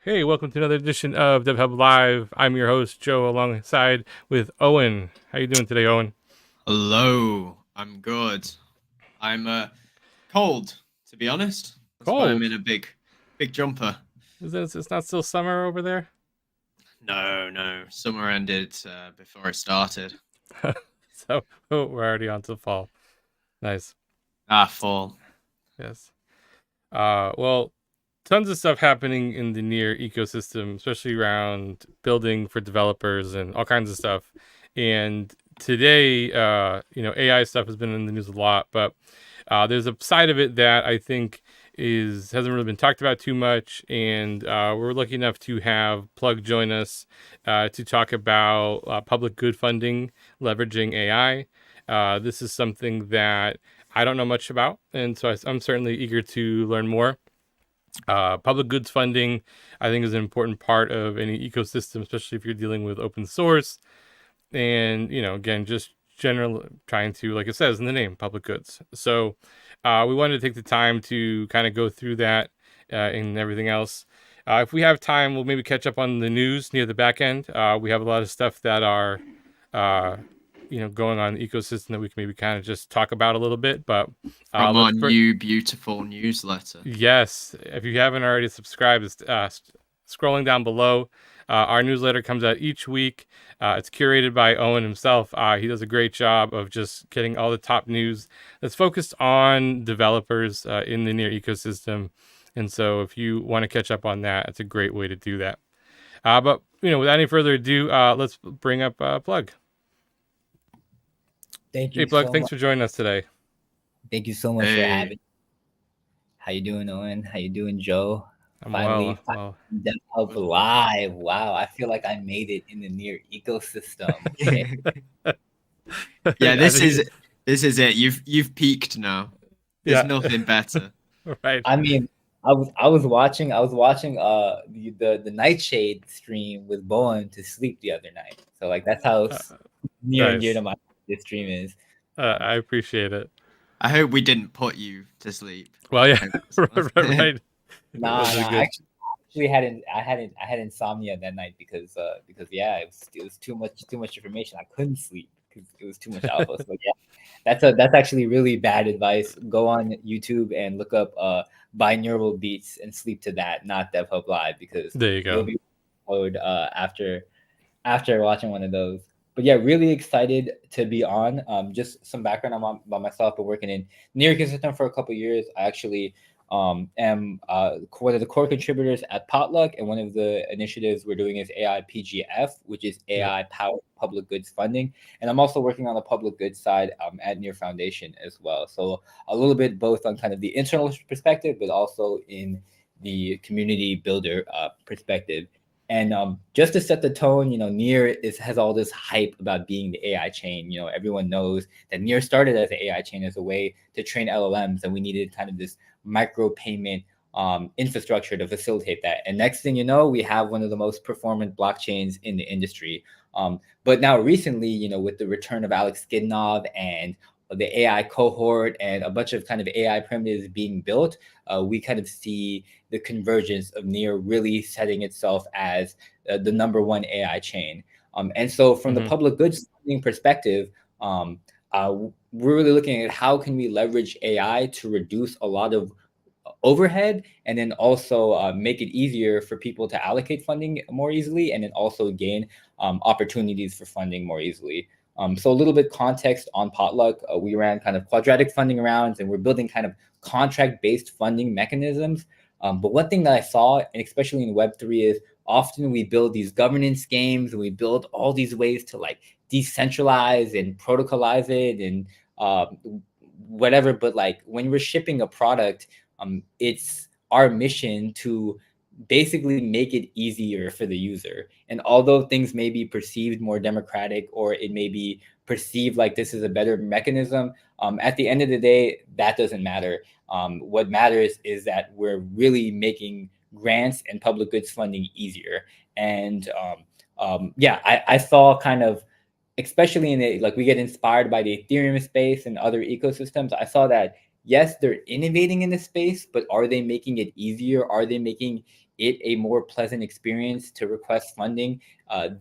Hey, welcome to another edition of DevHub Live. I'm your host, Joe, alongside with Owen. How you doing today, Owen? Hello, I'm good. I'm cold, to be honest. That's why I'm in Cold. a big jumper. It's not still summer over there? No, no, summer ended before it started. So we're already on to fall. Nice. Fall. Yes. Well, tons of stuff happening in the near ecosystem, especially around building for developers and all kinds of stuff. And today, AI stuff has been in the news a lot, but there's a side of it that I think is hasn't really been talked about too much, and we're lucky enough to have Plug join us to talk about public good funding leveraging AI. This is something that I don't know much about, and so I'm certainly eager to learn more. Public goods funding, I think, is an important part of any ecosystem, especially if you're dealing with open source. And, again, just general trying to, like it says in the name, public goods. So we wanted to take the time to kind of go through that and everything else. If we have time, we'll maybe catch up on the news near the back end. We have a lot of stuff that are uh, going on in the ecosystem that we can maybe kind of just talk about a little bit. But From our let's new beautiful newsletter. yes, if you haven't already subscribed, it's scrolling down below. Our newsletter comes out each week. It's curated by Owen himself. He does a great job of just getting all the top news that's focused on developers in the near ecosystem. And so, if you want to catch up on that, it's a great way to do that. But without any further ado, let's bring up Plug. Thank Hey, you Plug, so thanks much. for joining us today. Thank you so much for Hey, having. How you doing, Owen? How you doing, Joe? I'm Finally, well. Well, DevHub good. live. Wow, I feel like I made it in the near ecosystem. Okay. Yeah, I think, this is it. You've peaked now. There's yeah, nothing better. right. I mean, I was watching the Nightshade stream with Bowen to sleep the other night. So like that's how Uh, near and dear nice. to my this stream is. I appreciate it. I hope we didn't put you to sleep. Well, yeah, I hope that's not. right. It Nah, wasn't nah. good. Actually I had insomnia that night because yeah, it was too much information. I couldn't sleep because it was too much alpha. So yeah, that's actually really bad advice. Go on YouTube and look up binaural beats and sleep to that, not DevHub Live, because There you you'll go. be bored after watching one of those. But yeah, really excited to be on. Just some background about myself. Been working in near ecosystem for a couple of years. I actually am one of the core contributors at Potluck, and one of the initiatives we're doing is AI PGF, which is Yep. AI powered public goods funding. And I'm also working on the public goods side at Near Foundation as well. So a little bit both on kind of the internal perspective, but also in the community builder perspective. And just to set the tone, Near has all this hype about being the AI chain. Everyone knows that Near started as an AI chain as a way to train LLMs, and we needed kind of this micro payment infrastructure to facilitate that. And next thing you know, we have one of the most performant blockchains in the industry. But now recently, with the return of Alex Skidnov and the AI cohort and a bunch of kind of AI primitives being built, we kind of see the convergence of Near really setting itself as the number one AI chain. And so, from the Hmm. public goods funding perspective, we're really looking at how can we leverage AI to reduce a lot of overhead, and then also make it easier for people to allocate funding more easily, and then also gain opportunities for funding more easily. So a little bit context on Potluck. We ran kind of quadratic funding rounds, and we're building kind of contract-based funding mechanisms. But one thing that I saw, and especially in Web3, is often we build these governance games, and we build all these ways to like decentralize and protocolize it and whatever. But like when we're shipping a product, it's our mission to basically make it easier for the user. And although things may be perceived more democratic, or it may be perceived like this is a better mechanism, at the end of the day, that doesn't matter. What matters is that we're really making grants and public goods funding easier. And yeah, I saw kind of, especially in the, like, we get inspired by the Ethereum space and other ecosystems. I saw that yes, they're innovating in this space, but are they making it easier? Are they making it a more pleasant experience to request funding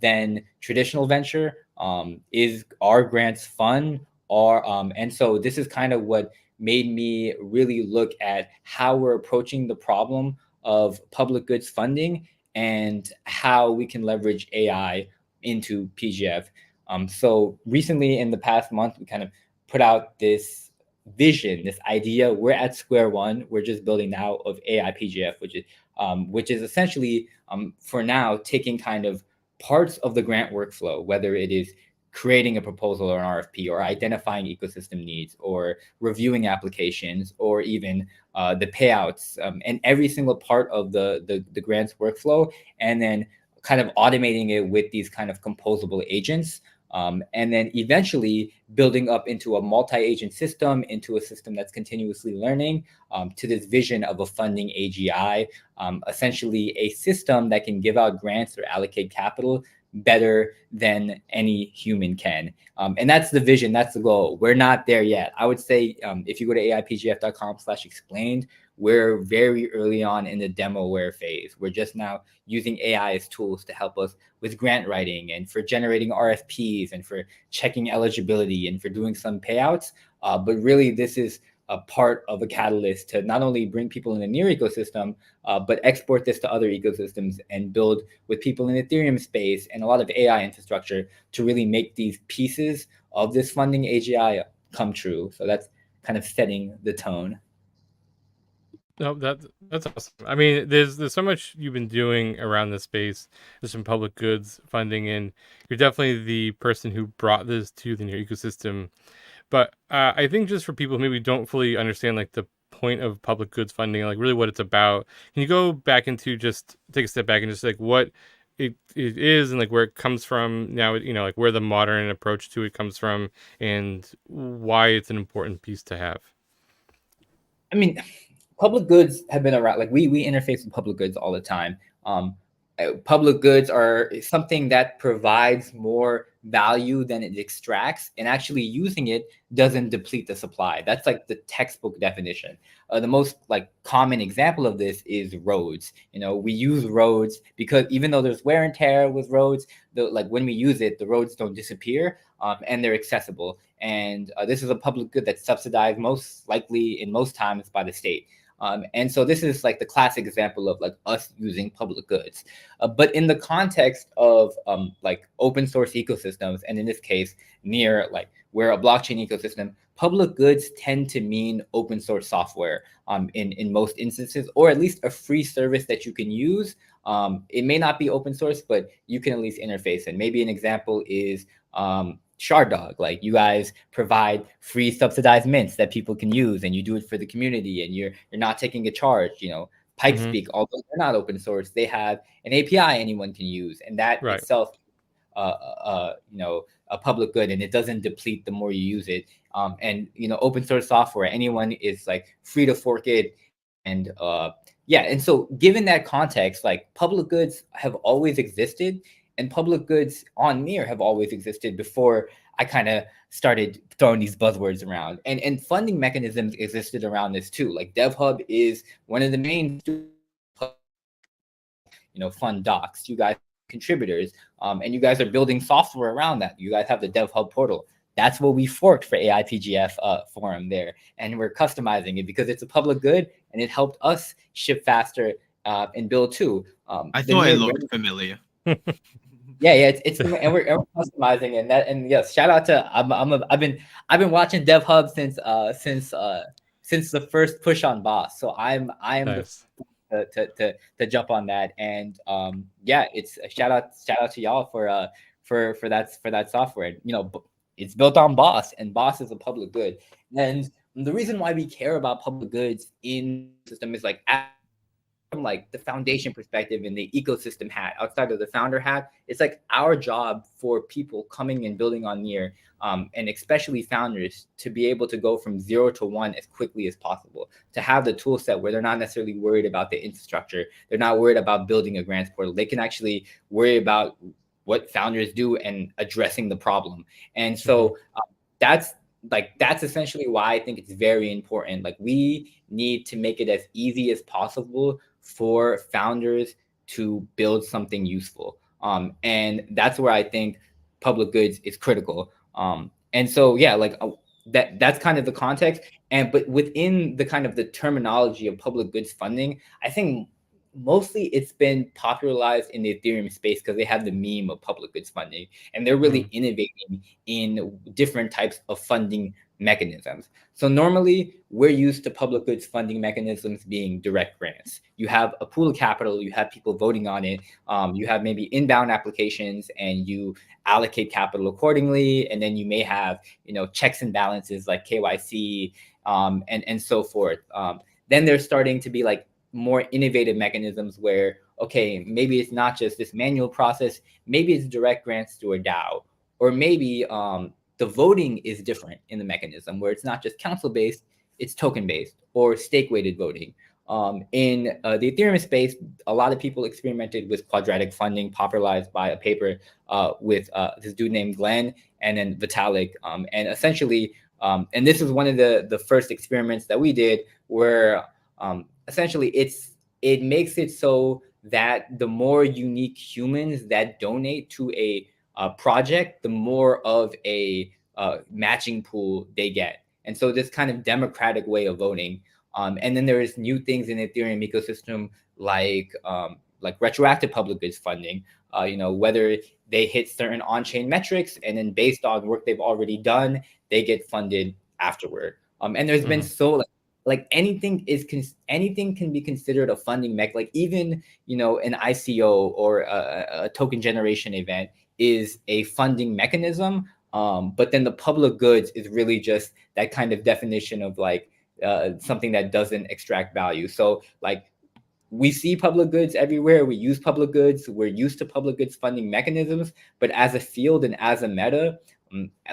than traditional venture? Are grants fun? And so this is kind of what made me really look at how we're approaching the problem of public goods funding and how we can leverage AI into PGF. So recently, in the past month, we kind of put out this vision, this idea. We're at square one. We're just building now of AI PGF, which is essentially for now taking kind of parts of the grant workflow, whether it is creating a proposal or an RFP, or identifying ecosystem needs, or reviewing applications, or even the payouts, and every single part of the grants workflow, and then kind of automating it with these kind of composable agents. And then eventually building up into a multi-agent system, into a system that's continuously learning, to this vision of a funding AGI, essentially a system that can give out grants or allocate capital better than any human can. And that's the vision, that's the goal. We're not there yet. I would say if you go to aipgf.com/explained, we're very early on in the demoware phase. We're just now using AI as tools to help us with grant writing and for generating RFPs and for checking eligibility and for doing some payouts. But really, this is a part of a catalyst to not only bring people in the near ecosystem, but export this to other ecosystems and build with people in Ethereum space and a lot of AI infrastructure to really make these pieces of this funding AGI come true. So that's kind of setting the tone. No, that's awesome. I mean, there's so much you've been doing around this space. There's some public goods funding, and you're definitely the person who brought this to the near ecosystem. But I think just for people who maybe don't fully understand like the point of public goods funding, like really what it's about, can you go back into just take a step back and just like what it is and like where it comes from now, like where the modern approach to it comes from and why it's an important piece to have? I mean, public goods have been around. Like we interface with public goods all the time. Public goods are something that provides more value than it extracts, and actually using it doesn't deplete the supply. That's like the textbook definition. The most like common example of this is roads. We use roads because even though there's wear and tear with roads, like when we use it, the roads don't disappear, and they're accessible. And this is a public good that's subsidized most likely in most times by the state. And so this is like the classic example of like us using public goods. But in the context of like open source ecosystems, and in this case, near like we're a blockchain ecosystem, public goods tend to mean open source software in most instances, or at least a free service that you can use. It may not be open source, but you can at least interface. And maybe an example is Shard, like you guys provide free subsidized mints that people can use, and you do it for the community, and you're not taking a charge. PikeSpeak, although they're not open source, they have an API anyone can use, and that Right. itself, a public good, and it doesn't deplete the more you use it. And open source software, anyone is like free to fork it, and and so given that context, like public goods have always existed. And public goods on Near have always existed before I kind of started throwing these buzzwords around. And funding mechanisms existed around this too. Like DevHub is one of the main, fund docs. You guys are contributors, and you guys are building software around that. You guys have the DevHub portal. That's what we forked for AIPGF forum there. And we're customizing it because it's a public good and it helped us ship faster and build too. I thought it looked familiar. Yeah, it's and we're customizing and yes, shout out to I've been watching DevHub since the first push on Boss, so I'm Nice. to jump on that, and it's a shout out to y'all for that software. It's built on Boss, and Boss is a public good, and the reason why we care about public goods in the system is like from like the foundation perspective and the ecosystem hat outside of the founder hat, it's like our job for people coming and building on Near, and especially founders, to be able to go from 0 to 1 as quickly as possible, to have the tool set where they're not necessarily worried about the infrastructure. They're not worried about building a grants portal. They can actually worry about what founders do and addressing the problem. And so that's essentially why I think it's very important. Like we need to make it as easy as possible for founders to build something useful. And that's where I think public goods is critical. And so, yeah, like that's kind of the context. And but within the kind of the terminology of public goods funding, I think mostly it's been popularized in the Ethereum space because they have the meme of public goods funding, and they're really innovating in different types of funding mechanisms. So normally we're used to public goods funding mechanisms being direct grants. You have a pool of capital, you have people voting on it, you have maybe inbound applications, and you allocate capital accordingly, and then you may have checks and balances like KYC, and so forth. Then there's starting to be like more innovative mechanisms where, okay, maybe it's not just this manual process, maybe it's direct grants to a DAO, or maybe the voting is different in the mechanism where it's not just council based, it's token based or stake weighted voting. In the Ethereum space, a lot of people experimented with quadratic funding, popularized by a paper with this dude named Glenn and then Vitalik. And essentially, and this is one of the first experiments that we did where essentially it makes it so that the more unique humans that donate to a project, the more of a matching pool they get. And so this kind of democratic way of voting. And then there's new things in the Ethereum ecosystem like retroactive public goods funding, whether they hit certain on-chain metrics, and then based on work they've already done, they get funded afterward. And there's been so like anything can be considered a funding mech. Like even an ICO or a token generation event is a funding mechanism. But then the public goods is really just that kind of definition of like something that doesn't extract value. So like we see public goods everywhere. We use public goods. We're used to public goods funding mechanisms. But as a field and as a meta,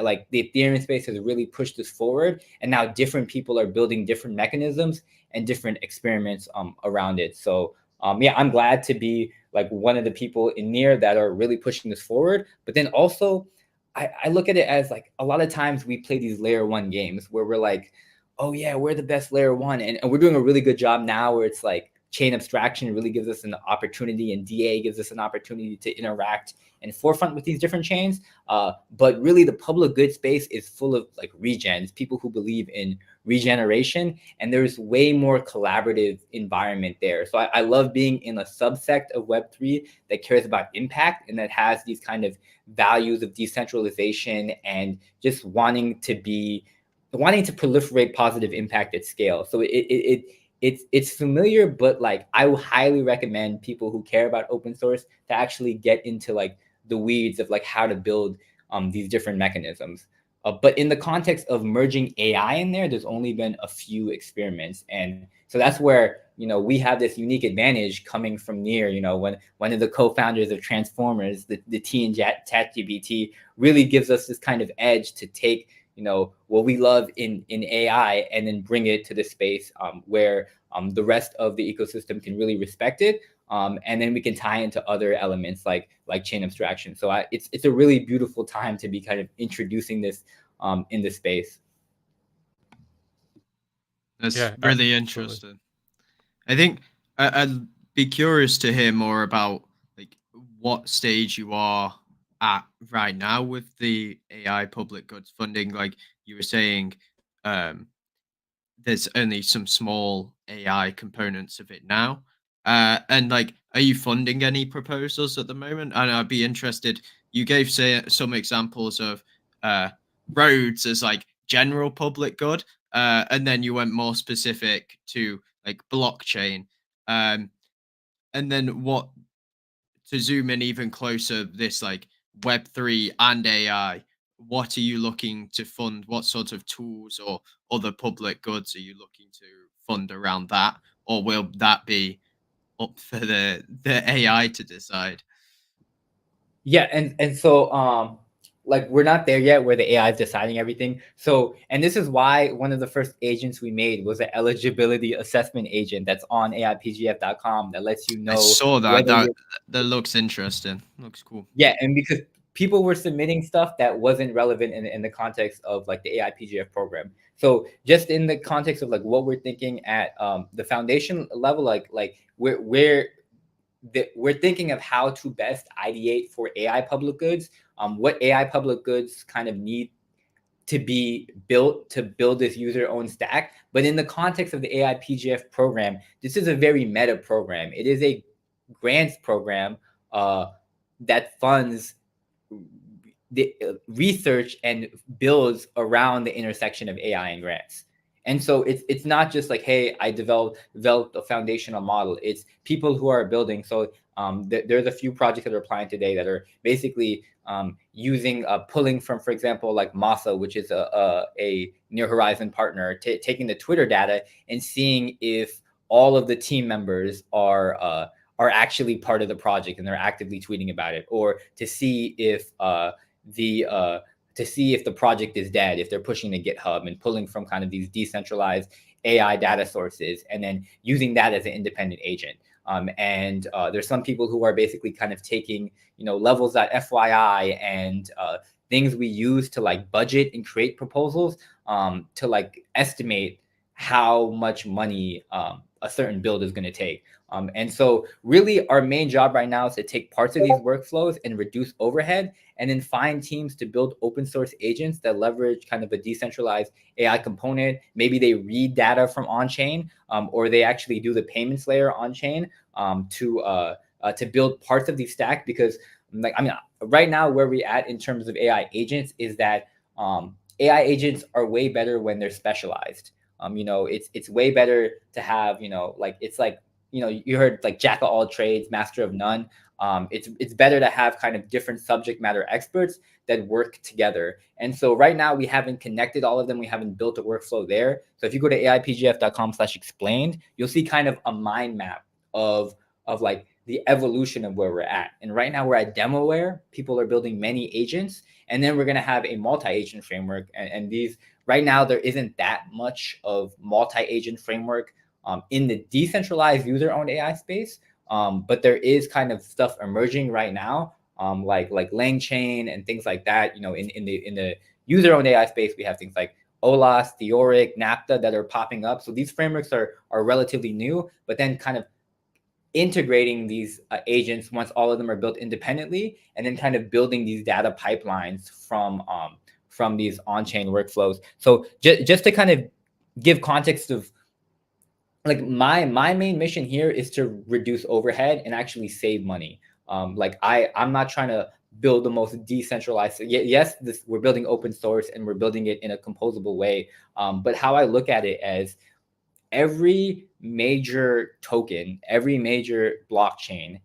like the Ethereum space has really pushed this forward, and now different people are building different mechanisms and different experiments around it. So yeah, I'm glad to be like one of the people in NEAR that are really pushing this forward. But then also, I look at it as like a lot of times we play these layer one games where we're like, oh yeah, we're the best layer one, and we're doing a really good job now where it's like chain abstraction really gives us an opportunity, and DA gives us an opportunity to interact and forefront with these different chains. But really the public good space is full of like regens, people who believe in regeneration, and there's way more collaborative environment there. So I love being in a subsect of Web3 that cares about impact and that has these kind of values of decentralization and just wanting to proliferate positive impact at scale. So it's familiar, but like I would highly recommend people who care about open source to actually get into like the weeds of like how to build these different mechanisms. But in the context of merging AI in there, there's only been a few experiments. And so that's where, we have this unique advantage coming from NEAR. When one of the co-founders of Transformers, the T in ChatGPT, really gives us this kind of edge to take what we love in AI and then bring it to the space where the rest of the ecosystem can really respect it. And then we can tie into other elements like chain abstraction. So it's a really beautiful time to be kind of introducing this in the space. That's really interesting. I think I'd be curious to hear more about like what stage you are at right now with the AI public goods funding. Like you were saying, there's only some small AI components of it now. And like, are you funding any proposals at the moment? And I'd be interested. You gave some examples of roads as like general public good, and then you went more specific to like blockchain. And then what to zoom in even closer, this like Web3 and AI, what are you looking to fund? What sort of tools or other public goods are you looking to fund around that? Or will that be up for the AI to decide? Yeah, and so like we're not there yet where the AI is deciding everything. So, and this is why one of the first agents we made was an eligibility assessment agent that's on AIPGF.com that lets you know. I saw that. That looks interesting. Looks cool. Yeah, and because people were submitting stuff that wasn't relevant in the context of like the AIPGF program. So just in the context of like what we're thinking at the foundation level, like we're thinking of how to best ideate for AI public goods, what AI public goods kind of need to be built to build this user-owned stack. But in the context of the AI PGF program, this is a very meta program. It is a grants program that funds the research and builds around the intersection of AI and grants. And so it's not just like, hey, I developed a foundational model. It's people who are building. So there's a few projects that are applying today that are basically using pulling from, for example, like Masa, which is a Near Horizon partner, taking the Twitter data and seeing if all of the team members are actually part of the project and they're actively tweeting about it, or to see if the project is dead, if they're pushing to GitHub and pulling from kind of these decentralized AI data sources and then using that as an independent agent. And there's some people who are basically kind of taking, levels.fyi and things we use to like budget and create proposals to like estimate how much money a certain build is going to take. And so really our main job right now is to take parts of these workflows and reduce overhead, and then find teams to build open source agents that leverage kind of a decentralized AI component. Maybe they read data from on-chain, or they actually do the payments layer on-chain to build parts of the stack. Because right now where we're at in terms of AI agents is that AI agents are way better when they're specialized. It's way better to have, you heard like jack of all trades, master of none. It's better to have kind of different subject matter experts that work together. And so right now we haven't connected all of them. We haven't built a workflow there. So if you go to aipgf.com/explained, you'll see kind of a mind map of like the evolution of where we're at. And right now we're at demo where people are building many agents, and then we're going to have a multi-agent framework. And these right now, there isn't that much of multi-agent framework in the decentralized user-owned AI space. But there is kind of stuff emerging right now, like LangChain and things like that. In the user-owned AI space, we have things like OLAS, Theoric, NAPTA that are popping up. So these frameworks are relatively new, but then kind of integrating these agents once all of them are built independently, and then kind of building these data pipelines from these on-chain workflows. So just to kind of give context of like my main mission here is to reduce overhead and actually save money. I'm not trying to build the most decentralized. Yes, we're building open source and we're building it in a composable way. But how I look at it as every major token, every major blockchain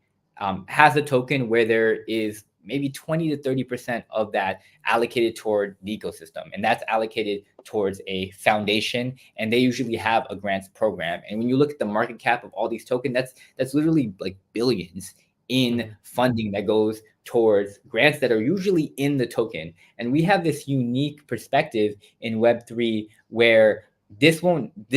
has a token where there is maybe 20 to 30% of that allocated toward the ecosystem. And that's allocated towards a foundation. And they usually have a grants program. And when you look at the market cap of all these tokens, that's literally like billions in funding that goes towards grants that are usually in the token. And we have this unique perspective in Web3 where this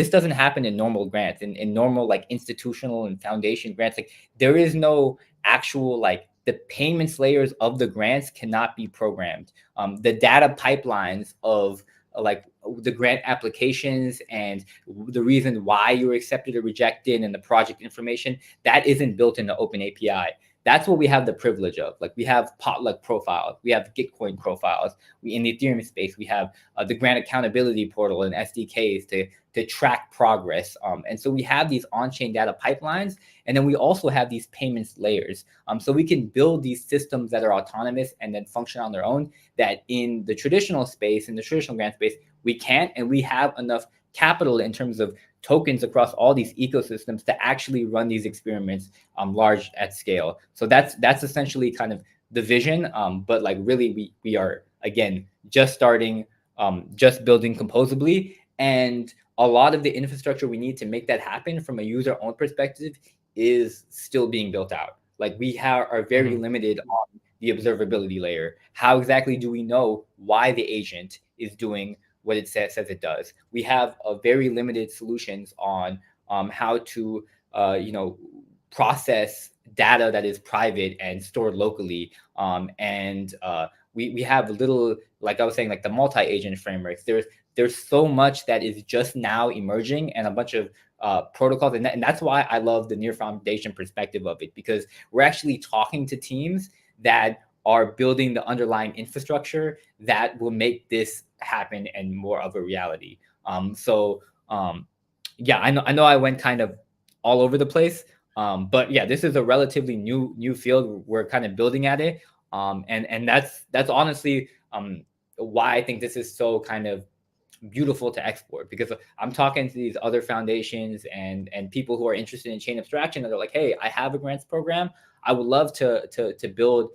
doesn't happen in normal grants, in normal like institutional and foundation grants. Like there is no actual like the payments layers of the grants cannot be programmed. The data pipelines of like the grant applications and the reason why you were accepted or rejected and the project information, that isn't built in the open API. That's what we have the privilege of. Like we have Potluck profiles, we have Gitcoin profiles. In the Ethereum space, we have the grant accountability portal and SDKs to track progress. And so we have these on-chain data pipelines, and then we also have these payments layers. So we can build these systems that are autonomous and then function on their own, that in the traditional space, in the traditional grant space, we can't, and we have enough capital in terms of tokens across all these ecosystems to actually run these experiments large at scale. So that's essentially kind of the vision. But like really we are again just starting, just building composably, and a lot of the infrastructure we need to make that happen from a user-owned perspective is still being built out. Like we are very limited on the observability layer. How exactly do we know why the agent is doing what it says it does? We have a very limited solutions on how to process data that is private and stored locally. And we have little, like I was saying, like the multi-agent frameworks. There's there's so much that is just now emerging, and a bunch of protocols, and that's why I love the near foundation perspective of it, because we're actually talking to teams that are building the underlying infrastructure that will make this happen and more of a reality. Yeah, I know I went kind of all over the place, but yeah, this is a relatively new field. We're kind of building at it, and that's honestly why I think this is so kind of beautiful to export, because I'm talking to these other foundations and people who are interested in chain abstraction, and they're like, hey, I have a grants program. I would love to build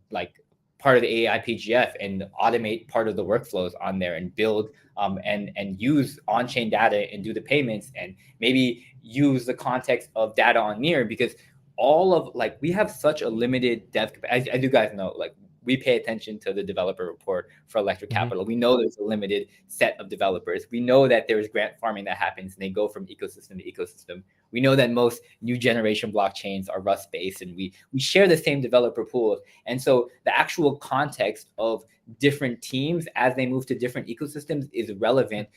like part of the AI PGF and automate part of the workflows on there, and build and use on-chain data and do the payments, and maybe use the context of data on Near, because all of like we have such a limited dev capacity. As you guys know, like we pay attention to the developer report for Electric Capital. We know there's a limited set of developers. We know that there's grant farming that happens and they go from ecosystem to ecosystem. We know that most new generation blockchains are Rust based, and we share the same developer pools. And so the actual context of different teams as they move to different ecosystems is relevant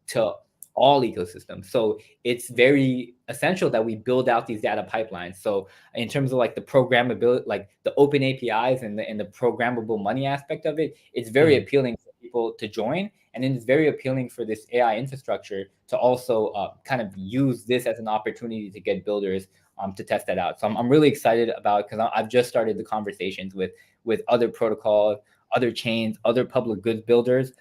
to all ecosystems. So it's very essential that we build out these data pipelines. So in terms of like the programmability, like the open APIs and the programmable money aspect of it, it's very appealing for people to join. And then it's very appealing for this AI infrastructure to also kind of use this as an opportunity to get builders to test that out. So I'm really excited about it, because I've just started the conversations with other protocols, other chains, other public goods builders.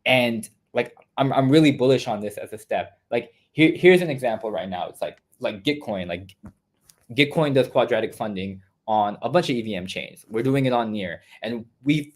And like I'm really bullish on this as a step. Like here's an example right now. It's like Gitcoin. Like Gitcoin does quadratic funding on a bunch of EVM chains. We're doing it on Near, and we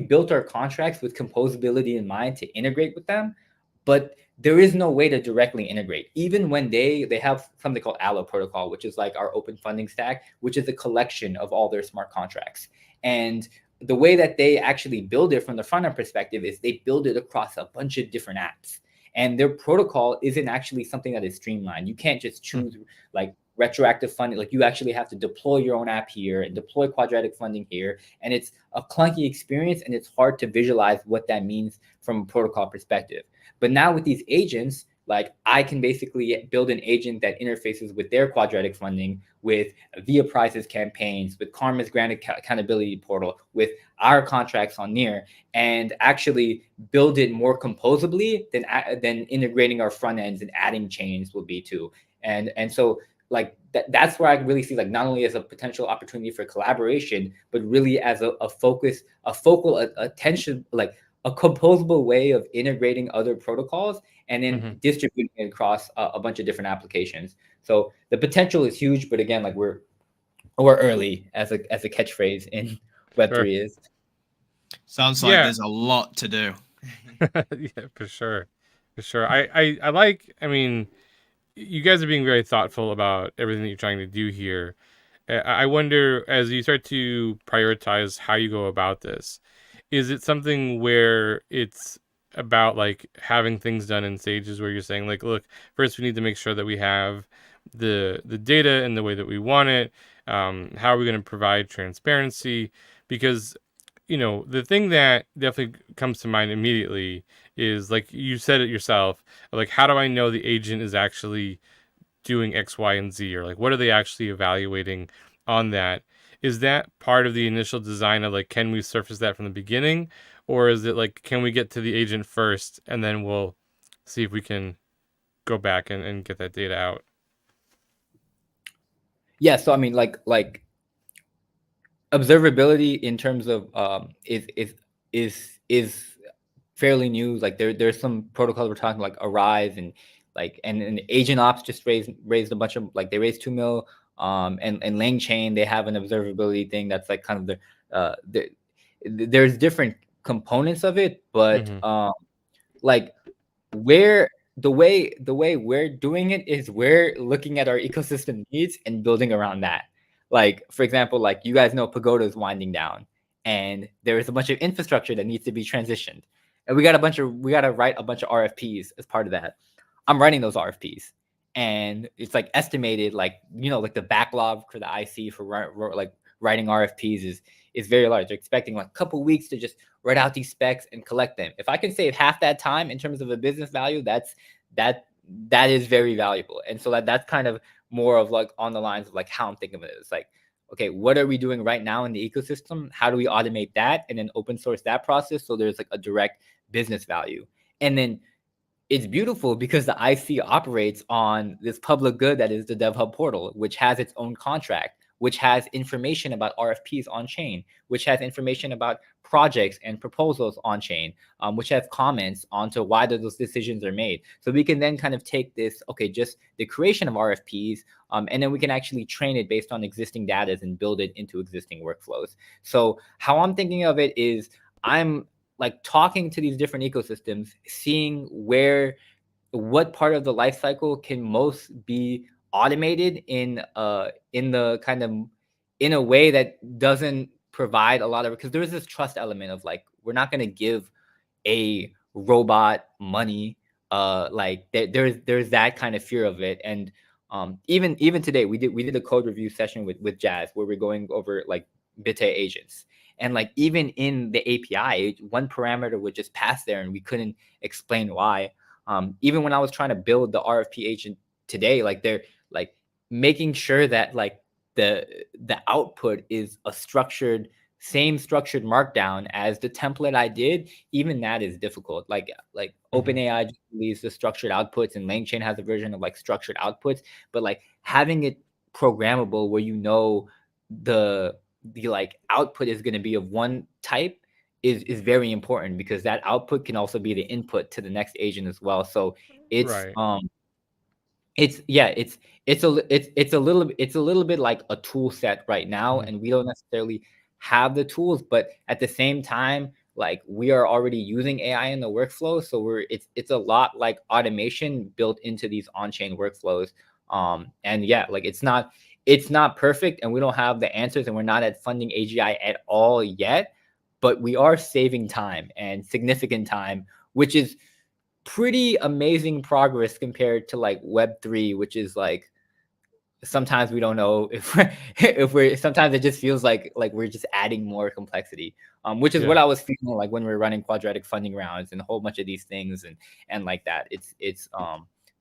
built our contracts with composability in mind to integrate with them, but there is no way to directly integrate. Even when they have something called Allo protocol, which is like our open funding stack, which is a collection of all their smart contracts. And the way that they actually build it from the front end perspective is they build it across a bunch of different apps. And their protocol isn't actually something that is streamlined. You can't just choose like retroactive funding. Like you actually have to deploy your own app here and deploy quadratic funding here. And it's a clunky experience, and it's hard to visualize what that means from a protocol perspective. But now with these agents, like I can basically build an agent that interfaces with their quadratic funding, with Via Price's campaigns, with Karma's grant accountability portal, with our contracts on Near, and actually build it more composably than integrating our front ends and adding chains will be too. And so like that's where I really see like not only as a potential opportunity for collaboration, but really as a focal attention, like a composable way of integrating other protocols and then distributing it across a bunch of different applications. So the potential is huge, but again, like we're early, as a catchphrase in Web3 is. Sounds like there's a lot to do. Yeah, for sure. I like, I mean, you guys are being very thoughtful about everything that you're trying to do here. I wonder, as you start to prioritize how you go about this, is it something where it's about like having things done in stages, where you're saying like, look, first we need to make sure that we have the data in the way that we want it. How are we going to provide transparency? Because, you know, the thing that definitely comes to mind immediately is, like you said it yourself, like, how do I know the agent is actually doing X, Y, and Z? Or like, what are they actually evaluating on that? Is that part of the initial design of like, can we surface that from the beginning? Or is it like, can we get to the agent first and then we'll see if we can go back and get that data out? Yeah, so I mean, like observability in terms of is fairly new. Like there's some protocols we're talking like Arise and like and Agent Ops just raised a bunch of, like they raised 2 mil. And LangChain, they have an observability thing that's like kind of there's different components of it, but like where the way we're doing it is we're looking at our ecosystem needs and building around that. Like for example, like you guys know Pagoda is winding down, and there is a bunch of infrastructure that needs to be transitioned, and we got to write a bunch of RFPs as part of that. I'm writing those RFPs, and it's like estimated, like, you know, like the backlog for the IC for like writing RFPs is very large. They're expecting like a couple weeks to just write out these specs and collect them. If I can save half that time in terms of a business value, that is very valuable. And so that's kind of more of like on the lines of like how I'm thinking of it. It's like, okay, what are we doing right now in the ecosystem? How do we automate that and then open source that process so there's like a direct business value? And then it's beautiful because the IC operates on this public good that is the DevHub portal, which has its own contract, which has information about RFPs on chain, which has information about projects and proposals on chain, which has comments onto why those decisions are made. So we can then kind of take this, okay, just the creation of RFPs, and then we can actually train it based on existing data and build it into existing workflows. So how I'm thinking of it is I'm like talking to these different ecosystems, seeing what part of the life cycle can most be automated in the kind of in a way that doesn't provide a lot of, because there's this trust element of like we're not going to give a robot money, like there's that kind of fear of it. And even today we did a code review session with Jazz where we're going over like Bite agents. And like even in the API, one parameter would just pass there and we couldn't explain why. Even when I was trying to build the RFP agent today, like they're like making sure that like the output is a same structured markdown as the template I did. Even that is difficult. Like OpenAI just released the structured outputs, and LangChain has a version of like structured outputs, but like having it programmable where the like output is going to be of one type is very important, because that output can also be the input to the next agent as well. So it's it's a little bit like a tool set right now, and we don't necessarily have the tools, but at the same time, like we are already using AI in the workflow, so it's a lot like automation built into these on-chain workflows. And yeah, like it's not perfect, and we don't have the answers, and we're not at funding AGI at all yet, but we are saving time, and significant time, which is pretty amazing progress compared to like Web3, which is like sometimes we don't know if we're sometimes it just feels like we're just adding more complexity, which is what I was feeling like when we we're running quadratic funding rounds and a whole bunch of these things and like that. It's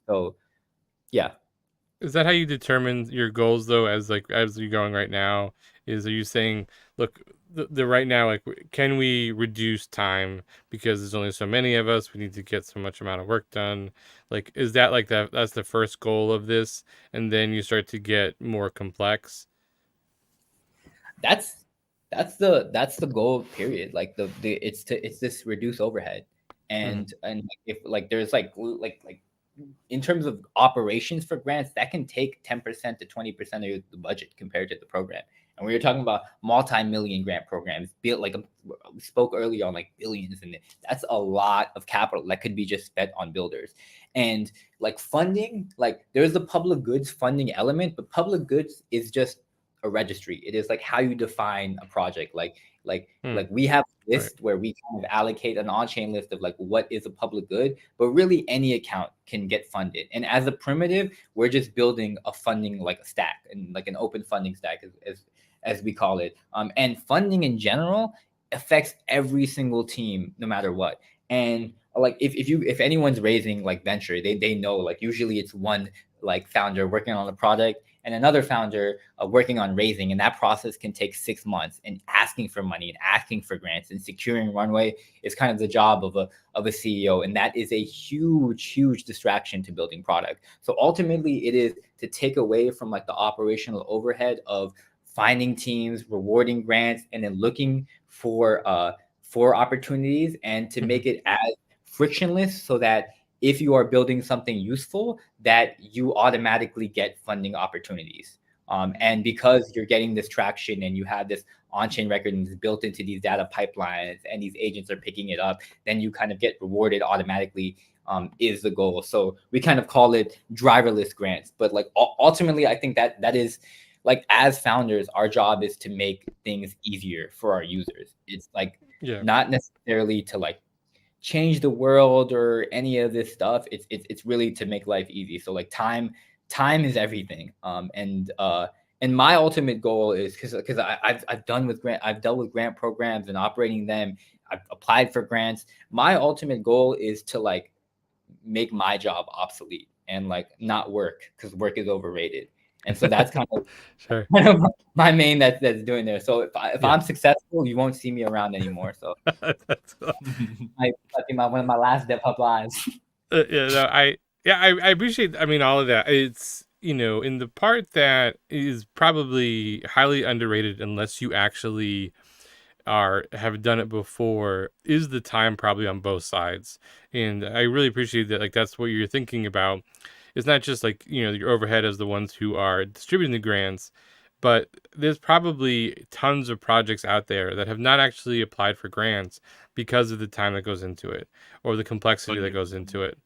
so yeah. Is that how you determine your goals though, as you're going right now? Are you saying, look, the right now, like, can we reduce time because there's only so many of us, we need to get so much amount of work done? Like, is that like that's the first goal of this, and then you start to get more complex? That's the goal, period. Like it's this reduce overhead. And if like there's like in terms of operations for grants, that can take 10% to 20% of the budget compared to the program. And we were talking about multi-million grant programs, built like we spoke earlier on like billions, and that's a lot of capital that could be just spent on builders. And like funding, like there's the public goods funding element, but public goods is just a registry. It is like how you define a project. Like we have a list where we kind of allocate an on-chain list of like what is a public good, but really any account can get funded. And as a primitive, we're just building a funding like a stack, and like an open funding stack as we call it. And funding in general affects every single team no matter what. And like if anyone's raising like venture, they know like usually it's one like founder working on the product and another founder working on raising, and that process can take 6 months, and asking for money and asking for grants and securing runway is kind of the job of a CEO, and that is a huge distraction to building product. So ultimately it is to take away from like the operational overhead of finding teams, rewarding grants, and then looking for opportunities, and to make it as frictionless so that if you are building something useful, that you automatically get funding opportunities. And because you're getting this traction and you have this on-chain record and it's built into these data pipelines and these agents are picking it up, then you kind of get rewarded automatically, is the goal. So we kind of call it driverless grants. But like ultimately, I think that is like, as founders, our job is to make things easier for our users. It's like not necessarily to like change the world or any of this stuff. It's really to make life easy. So like time is everything. and my ultimate goal is because I've dealt with grant programs and operating them. I've applied for grants. My ultimate goal is to like make my job obsolete and like not work, because work is overrated. And so that's kind of Sure. my main that's doing there. So if Yeah. I'm successful, you won't see me around anymore. So That's cool. one of my last DevHub lives. Yeah, no, I appreciate. I mean, all of that. It's, you know, in the part that is probably highly underrated, unless you actually have done it before, is the time probably on both sides. And I really appreciate that. Like, that's what you're thinking about. It's not just like, you know, your overhead as the ones who are distributing the grants, but there's probably tons of projects out there that have not actually applied for grants because of the time that goes into it, or the complexity that goes into it.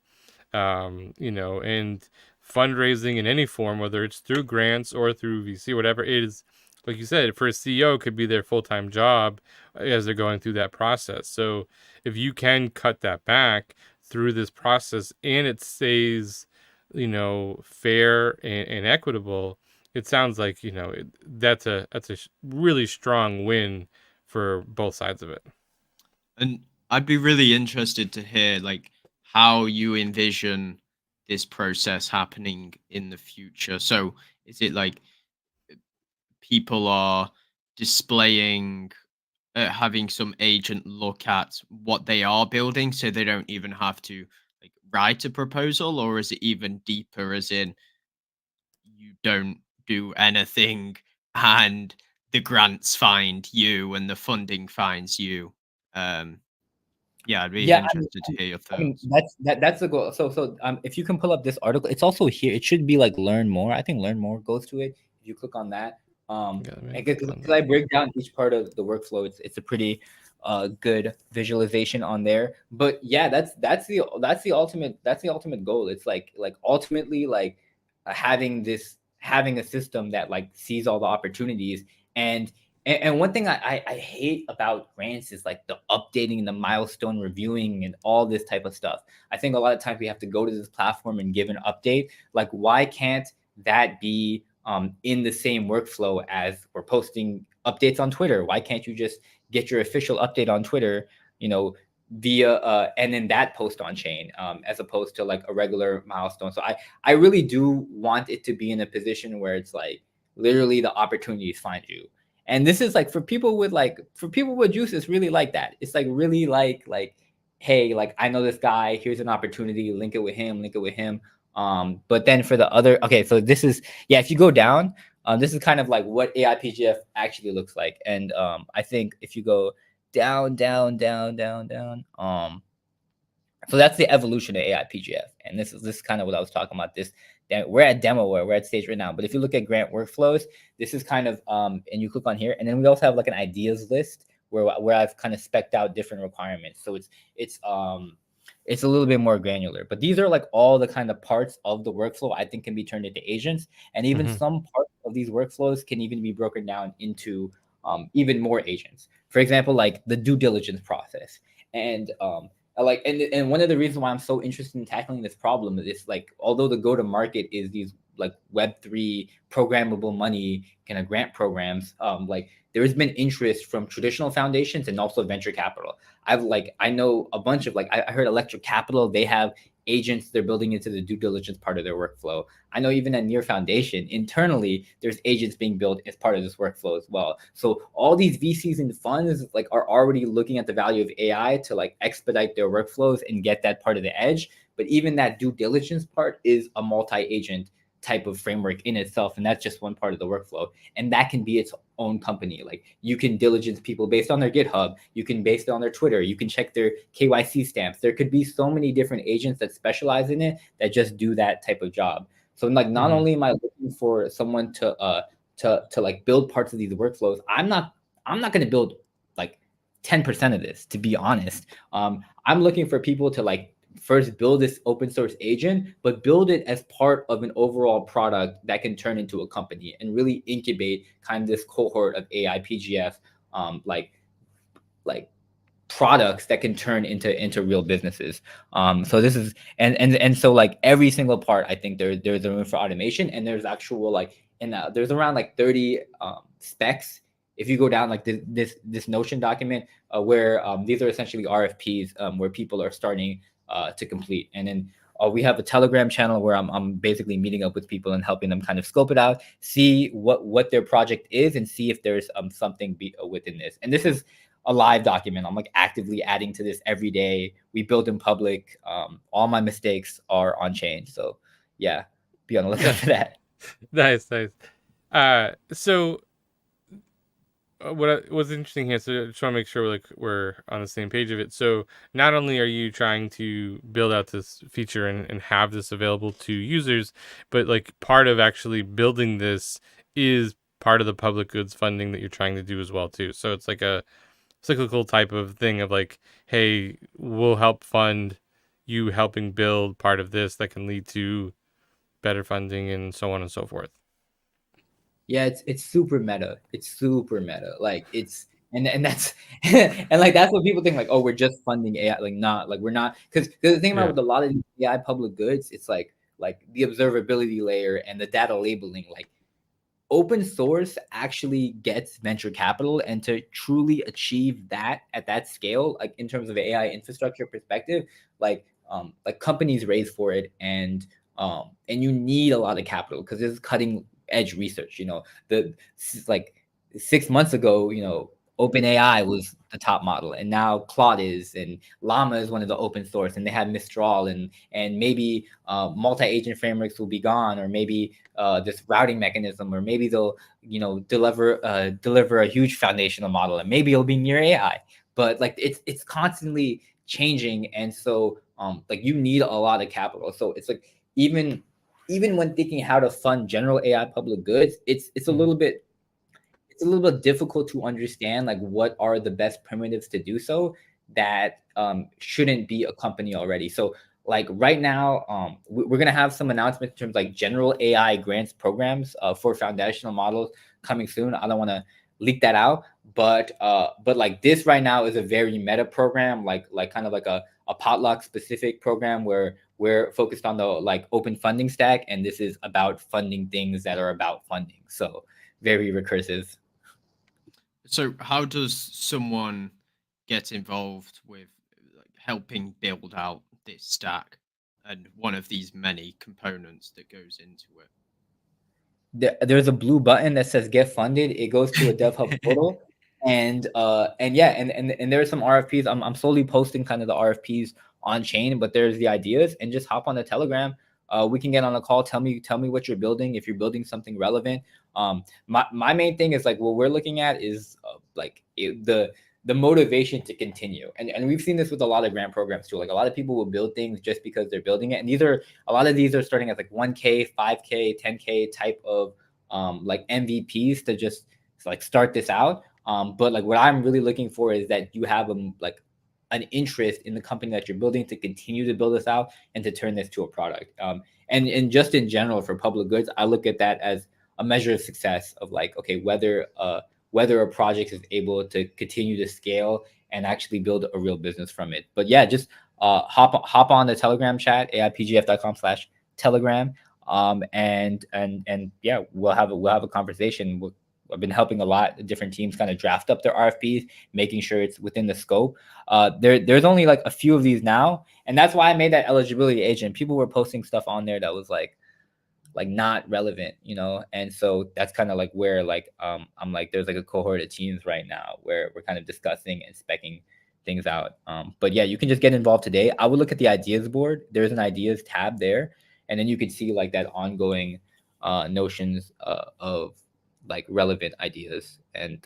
You know, and fundraising in any form, whether it's through grants or through VC, whatever it is, like you said, for a CEO, could be their full-time job as they're going through that process. So if you can cut that back through this process and it stays, you know, fair and equitable, it sounds like, you know, that's a really strong win for both sides of it. And I'd be really interested to hear like how you envision this process happening in the future. So is it like people are displaying, having some agent look at what they are building so they don't even have to like write a proposal, or is it even deeper as in you don't do anything and the grants find you and the funding finds you? Um, yeah, I'd be Yeah, interested to hear your I mean thoughts. that's the goal. So if you can pull up this article, it's also here. It should be like learn more. I think learn more goes to it. If you click on that, Yeah, let me because click on I that. break down each part of the workflow. It's a pretty good visualization on there. But yeah, that's the ultimate goal. It's like ultimately like having a system that like sees all the opportunities. And one thing I hate about grants is like the updating, the milestone reviewing, and all this type of stuff. I think a lot of times we have to go to this platform and give an update. Like, why can't that be in the same workflow as we're posting updates on Twitter? Why can't you just get your official update on Twitter, you know, via and then that post on chain, as opposed to like a regular milestone? So I really do want it to be in a position where it's like literally the opportunities find you. And this is like for people with juice, it's really like that. It's like really like, hey, like I know this guy, here's an opportunity, link it with him. But then for the other, okay, so this is, yeah, if you go down, this is kind of like what AIPGF actually looks like. And I think if you go down, so that's the evolution of AIPGF. And this is kind of what I was talking about. We're at demo, where we're at stage right now. But if you look at grant workflows, this is kind of and you click on here, and then we also have like an ideas list where I've kind of specced out different requirements. So it's a little bit more granular. But these are like all the kind of parts of the workflow I think can be turned into agents. And even some parts of these workflows can even be broken down into even more agents. For example, like the due diligence process. And and one of the reasons why I'm so interested in tackling this problem is like, although the go to market is these like Web3 programmable money kind of grant programs, like there has been interest from traditional foundations and also venture capital. I know a bunch of I heard Electric Capital, they have agents they're building into the due diligence part of their workflow. I know even at Near Foundation, internally, there's agents being built as part of this workflow as well. So all these VCs and funds like are already looking at the value of AI to like expedite their workflows and get that part of the edge. But even that due diligence part is a multi-agent type of framework in itself, and that's just one part of the workflow, and that can be its own company. Like you can diligence people based on their GitHub, you can based on their Twitter, you can check their KYC stamps. There could be so many different agents that specialize in it that just do that type of job. So like not only am I looking for someone to like build parts of these workflows, I'm not going to build like 10% of this, to be honest. I'm looking for people to like first build this open source agent, but build it as part of an overall product that can turn into a company and really incubate kind of this cohort of AIPGF like products that can turn into real businesses. So this is and so like every single part, I think there's a room for automation, and there's actual like and there's around like 30 specs. If you go down like this Notion document, where these are essentially RFPs, where people are starting to complete, and then we have a Telegram channel where I'm basically meeting up with people and helping them kind of scope it out, see what their project is, and see if there's something within this. And this is a live document. I'm like actively adding to this every day. We build in public. All my mistakes are on chain. So yeah, be on the lookout for that. Nice. So what's interesting here, so I just want to make sure we're on the same page of it. So not only are you trying to build out this feature and have this available to users, but like part of actually building this is part of the public goods funding that you're trying to do as well too. So it's like a cyclical type of thing of like, hey, we'll help fund you helping build part of this that can lead to better funding and so on and so forth. Yeah, it's super meta. It's super meta. Like it's and that's and like that's what people think, like, oh, we're just funding AI. Like not like we're not, because the thing about with a lot of these AI public goods, it's like the observability layer and the data labeling, like open source actually gets venture capital, and to truly achieve that at that scale, like in terms of AI infrastructure perspective, like companies raise for it, and you need a lot of capital because this is cutting edge research. The like 6 months ago, OpenAI was the top model, and now Claude is, and Llama is one of the open source, and they have Mistral, and maybe multi-agent frameworks will be gone, or maybe this routing mechanism, or maybe they'll deliver a huge foundational model, and maybe it'll be near AI. But like it's constantly changing, and so like you need a lot of capital. So it's like even when thinking how to fund general AI public goods, it's a little bit difficult to understand like what are the best primitives to do so that shouldn't be a company already. So like right now, we're gonna have some announcements in terms of like general AI grants programs for foundational models coming soon. I don't want to leak that out, but like this right now is a very meta program, like kind of like a potluck specific program where we're focused on the like open funding stack, and this is about funding things that are about funding. So very recursive. So how does someone get involved with like, helping build out this stack and one of these many components that goes into it? There's a blue button that says get funded. It goes to a DevHub portal, and yeah, and there are some RFPs. I'm slowly posting kind of the RFPs on chain, but there's the ideas, and just hop on the Telegram. We can get on a call. Tell me what you're building, if you're building something relevant. My main thing is like what we're looking at is the motivation to continue, and we've seen this with a lot of grant programs too. Like a lot of people will build things just because they're building it, and a lot of these are starting at like 1K, 5K, 10K type of like MVPs to just like start this out. But like what I'm really looking for is that you have like an interest in the company that you're building to continue to build this out and to turn this to a product. And just in general for public goods, I look at that as a measure of success of like, okay, whether a project is able to continue to scale and actually build a real business from it. But yeah, just hop on the Telegram chat, aipgf.com/telegram. And yeah, we'll have a conversation. I've been helping a lot of different teams kind of draft up their RFPs, making sure it's within the scope. There's only like a few of these now, and that's why I made that eligibility agent. People were posting stuff on there that was like not relevant, and so that's kind of like where like I'm like there's like a cohort of teams right now where we're kind of discussing and specking things out. But yeah, you can just get involved today. I would look at the ideas board. There's an ideas tab there, and then you can see like that ongoing notions of like relevant ideas. And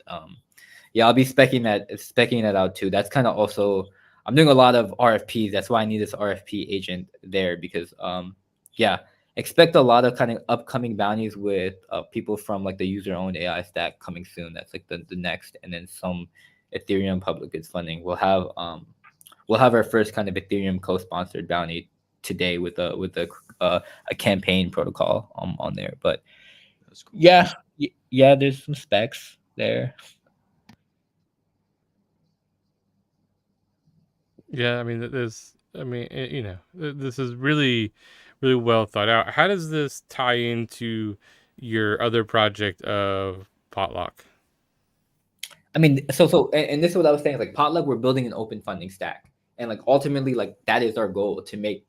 yeah, I'll be specking that out too. That's kind of also, I'm doing a lot of RFPs. That's why I need this RFP agent there, because yeah, expect a lot of kind of upcoming bounties with people from like the user-owned AI stack coming soon. That's like the next, and then some Ethereum public goods funding. We'll have our first kind of Ethereum co-sponsored bounty today with a campaign protocol on there. But That's cool. yeah, there's some specs there. Yeah, I mean, this is really, really well thought out. How does this tie into your other project of Potluck? I mean, and this is what I was saying. Like Potluck, we're building an open funding stack, and like ultimately, like that is our goal to make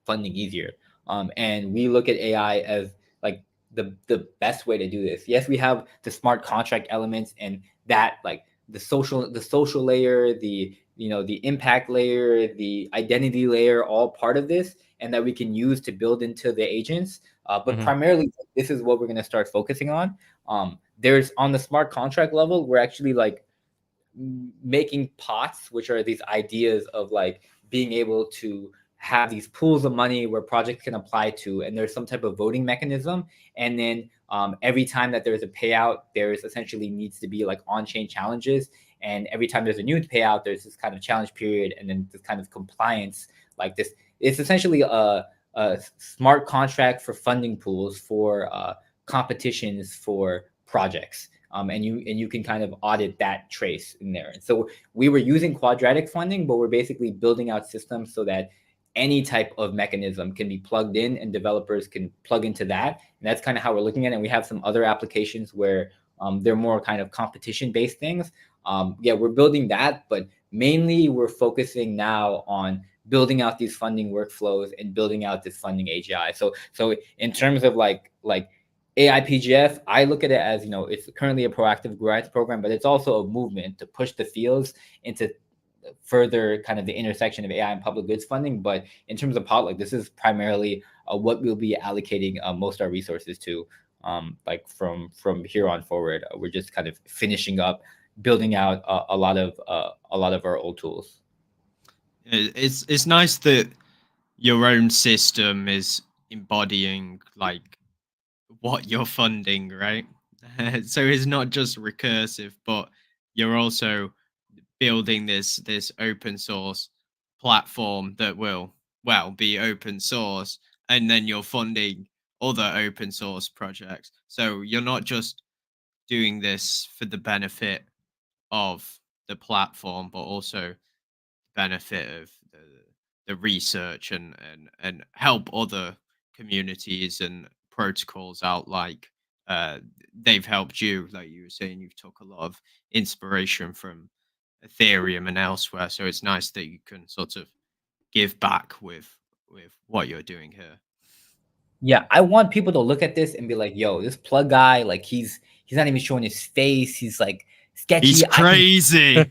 funding easier. And we look at AI as like the best way to do this. Yes, we have the smart contract elements, and that like the social layer, the the impact layer, the identity layer, all part of this, and that we can use to build into the agents. But primarily, this is what we're going to start focusing on. There's on the smart contract level, we're actually like making pots, which are these ideas of like being able to have these pools of money where projects can apply to, and there's some type of voting mechanism. And then every time that there's a payout, there's essentially needs to be like on-chain challenges. And every time there's a new payout, there's this kind of challenge period, and then this kind of compliance like this. It's essentially a smart contract for funding pools for competitions for projects. And you can kind of audit that trace in there. And so we were using quadratic funding, but we're basically building out systems so that any type of mechanism can be plugged in and developers can plug into that. And that's kind of how we're looking at it. And we have some other applications where they're more kind of competition-based things. Yeah, we're building that, but mainly we're focusing now on building out these funding workflows and building out this funding AGI. So in terms of like AI PGF, I look at it as, it's currently a proactive grants program, but it's also a movement to push the fields into further kind of the intersection of AI and public goods funding. But in terms of Potluck, this is primarily what we'll be allocating most of our resources to. Like from here on forward, we're just kind of finishing up building out a lot of our old tools. It's nice that your own system is embodying like what you're funding, right? So it's not just recursive, but you're also building this open source platform that will be open source, and then you're funding other open source projects. So you're not just doing this for the benefit of the platform, but also benefit of the research and help other communities and protocols out, like they've helped you, like you were saying. You've took a lot of inspiration from Ethereum and elsewhere, so it's nice that you can sort of give back with what you're doing here. Yeah, I want people to look at this and be like, yo, this plug guy, like he's not even showing his face. He's like sketchy. He's crazy.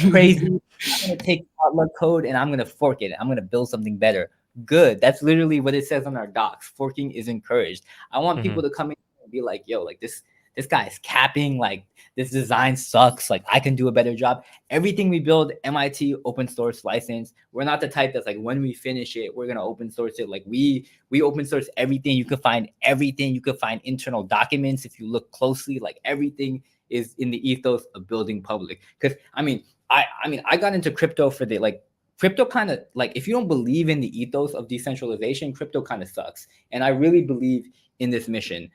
Crazy. I'm gonna take Potluck code and I'm gonna fork it. I'm gonna build something better. Good. That's literally what it says on our docs. Forking is encouraged. I want people to come in and be like, yo, like this guy's capping, like this design sucks. Like I can do a better job. Everything we build, MIT open source license. We're not the type that's like, when we finish it, we're gonna open source it. Like we open source everything. You could find everything. You could find internal documents if you look closely. Like everything is in the ethos of building public. Because I mean, I got into crypto for crypto kind of like, if you don't believe in the ethos of decentralization, crypto kind of sucks. And I really believe in this mission.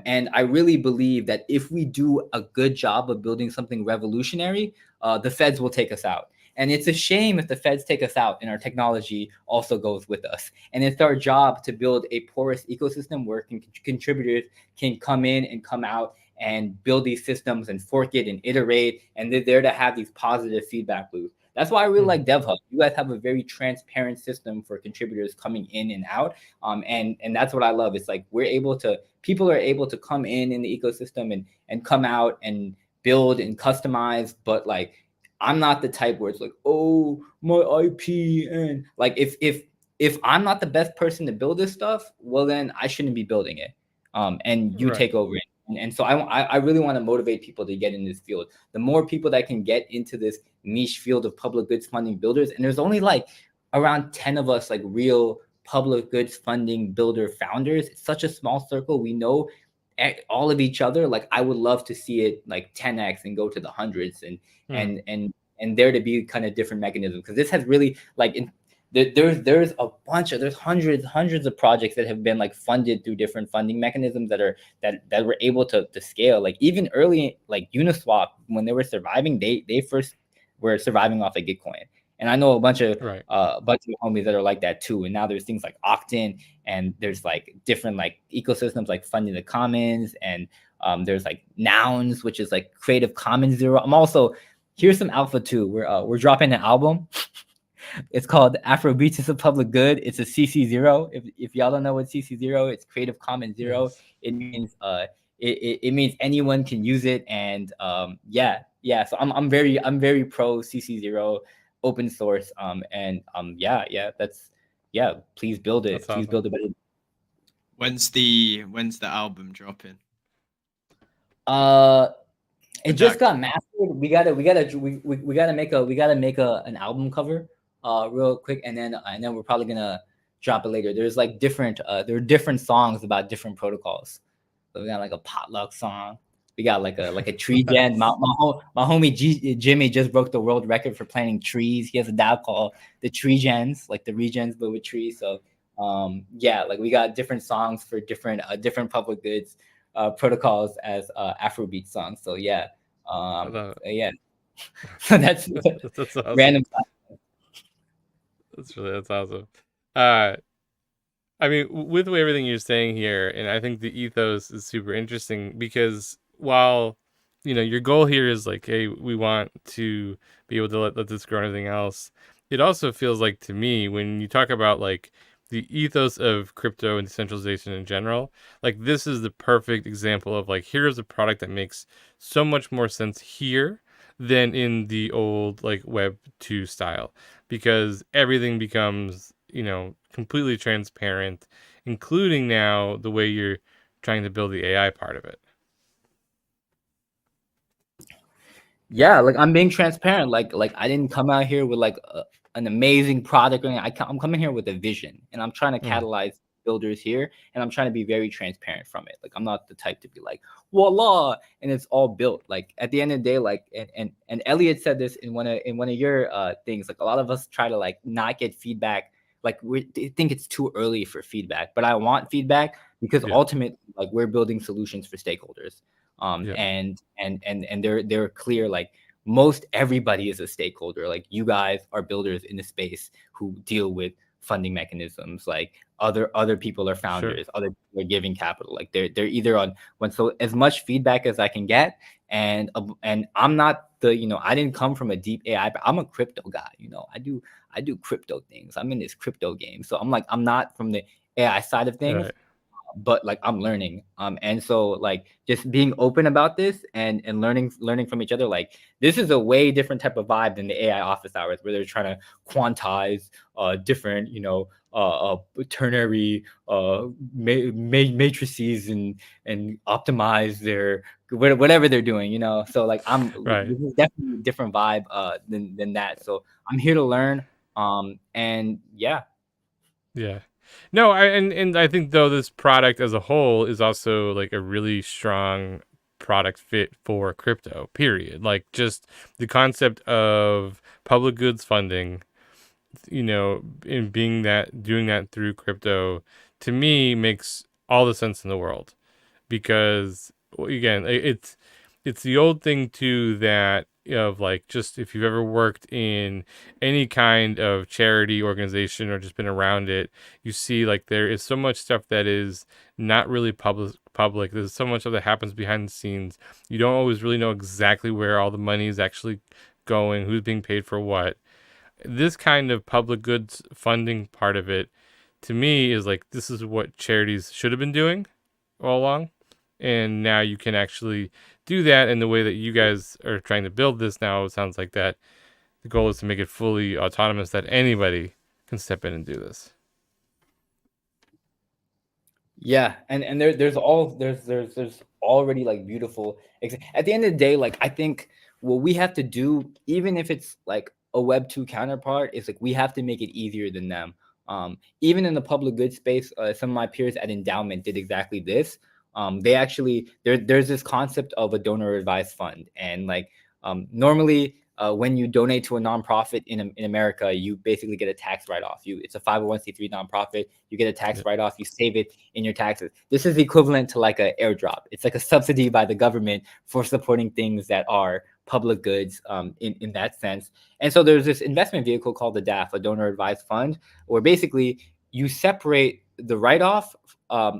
And I really believe that if we do a good job of building something revolutionary, the feds will take us out. And it's a shame if the feds take us out and our technology also goes with us. And it's our job to build a porous ecosystem where contributors can come in and come out and build these systems and fork it and iterate. And they're there to have these positive feedback loops. That's why I really like DevHub. You guys have a very transparent system for contributors coming in and out. And that's what I love. It's like people are able to come in the ecosystem and come out and build and customize. But like, I'm not the type where it's like, oh, my IP. And like, if I'm not the best person to build this stuff, well, then I shouldn't be building it. And you take over it. And so I really want to motivate people to get in this field. The more people that can get into this niche field of public goods funding builders, and there's only like around 10 of us, like real public goods funding builder founders. It's such a small circle. We know all of each other. Like I would love to see it like 10x and go to the hundreds and there to be kind of different mechanisms, because this has really like there's hundreds of projects that have been like funded through different funding mechanisms that were able to scale. Like even early, like Uniswap, when they were surviving, they first were surviving off of Gitcoin. And I know a bunch of Right. homies that are like that too. And now there's things like opt-in, and there's like different like ecosystems like funding the commons, and there's like nouns, which is like Creative Commons 0. I'm also, here's some alpha too. We're dropping an album. It's called Afrobeats is a Public Good. It's a CC0. If y'all don't know what CC0, it's Creative Commons 0. Yes. It means it means anyone can use it. And yeah. So I'm very pro CC0, open source. Please build it. That's Please awesome. build it better. When's the album dropping? It just got mastered. We gotta make an album cover real quick, and then we're probably gonna drop it later. There's like there are different songs about different protocols. So we got like a potluck song. We got like a tree gen. My homie Jimmy just broke the world record for planting trees. He has a DAO called the Tree Gens, like the regens but with trees. So like we got different songs for different public goods protocols as Afrobeat songs. So yeah. So that's awesome. random. That's awesome. I mean, with everything you're saying here, and I think the ethos is super interesting, because while, your goal here is like, hey, we want to be able to let this grow and everything else, it also feels like to me, when you talk about like the ethos of crypto and decentralization in general, like this is the perfect example of like, here's a product that makes so much more sense here than in the old like Web 2 style, because everything becomes, completely transparent, including now the way you're trying to build the AI part of it. Yeah, like I'm being transparent. Like I didn't come out here with like an amazing product. I'm coming here with a vision, and I'm trying to catalyze builders here, and I'm trying to be very transparent from it. Like I'm not the type to be like, voila, and it's all built. Like at the end of the day, like and Elliot said this in one of your things. Like a lot of us try to like not get feedback. Like we think it's too early for feedback, but I want feedback because ultimately, like we're building solutions for stakeholders. And they're clear. Like most everybody is a stakeholder. Like you guys are builders in the space who deal with funding mechanisms. Like other people are founders. Other people are giving capital. Like they're either on one. So as much feedback as I can get, and I'm not the I didn't come from a deep AI, but I'm a crypto guy. I do crypto things. I'm in this crypto game. So I'm not from the AI side of things. Right. But like I'm learning. And so like just being open about this and learning from each other. Like this is a way different type of vibe than the AI office hours where they're trying to quantize different, ternary matrices and optimize their whatever they're doing, So like this is definitely a different vibe than that. So I'm here to learn. And yeah. No, and I think though this product as a whole is also like a really strong product fit for crypto, period. Like just the concept of public goods funding, and doing that through crypto, to me makes all the sense in the world, because again, it's the old thing too that of like, just if you've ever worked in any kind of charity organization or just been around it, you see like there is so much stuff that is not really public. There's so much stuff that happens behind the scenes. You don't always really know exactly where all the money is actually going, who's being paid for what. This kind of public goods funding part of it, to me, is like, this is what charities should have been doing all along. And now you can actually do that in the way that you guys are trying to build this now. It sounds like that the goal is to make it fully autonomous, that anybody can step in and do this. Yeah, and there's already like beautiful. At the end of the day, like I think what we have to do, even if it's like a Web 2 counterpart, is like we have to make it easier than them. Even in the public good space, some of my peers at Endowment did exactly this. They actually there's this concept of a donor advised fund, and like normally when you donate to a nonprofit in America, you basically get a tax write-off. It's a 501c3 nonprofit. You get a tax write-off. You save it in your taxes. This is equivalent to like an airdrop. It's like a subsidy by the government for supporting things that are public goods in that sense. And so there's this investment vehicle called the DAF, a donor advised fund, where basically you separate the write-off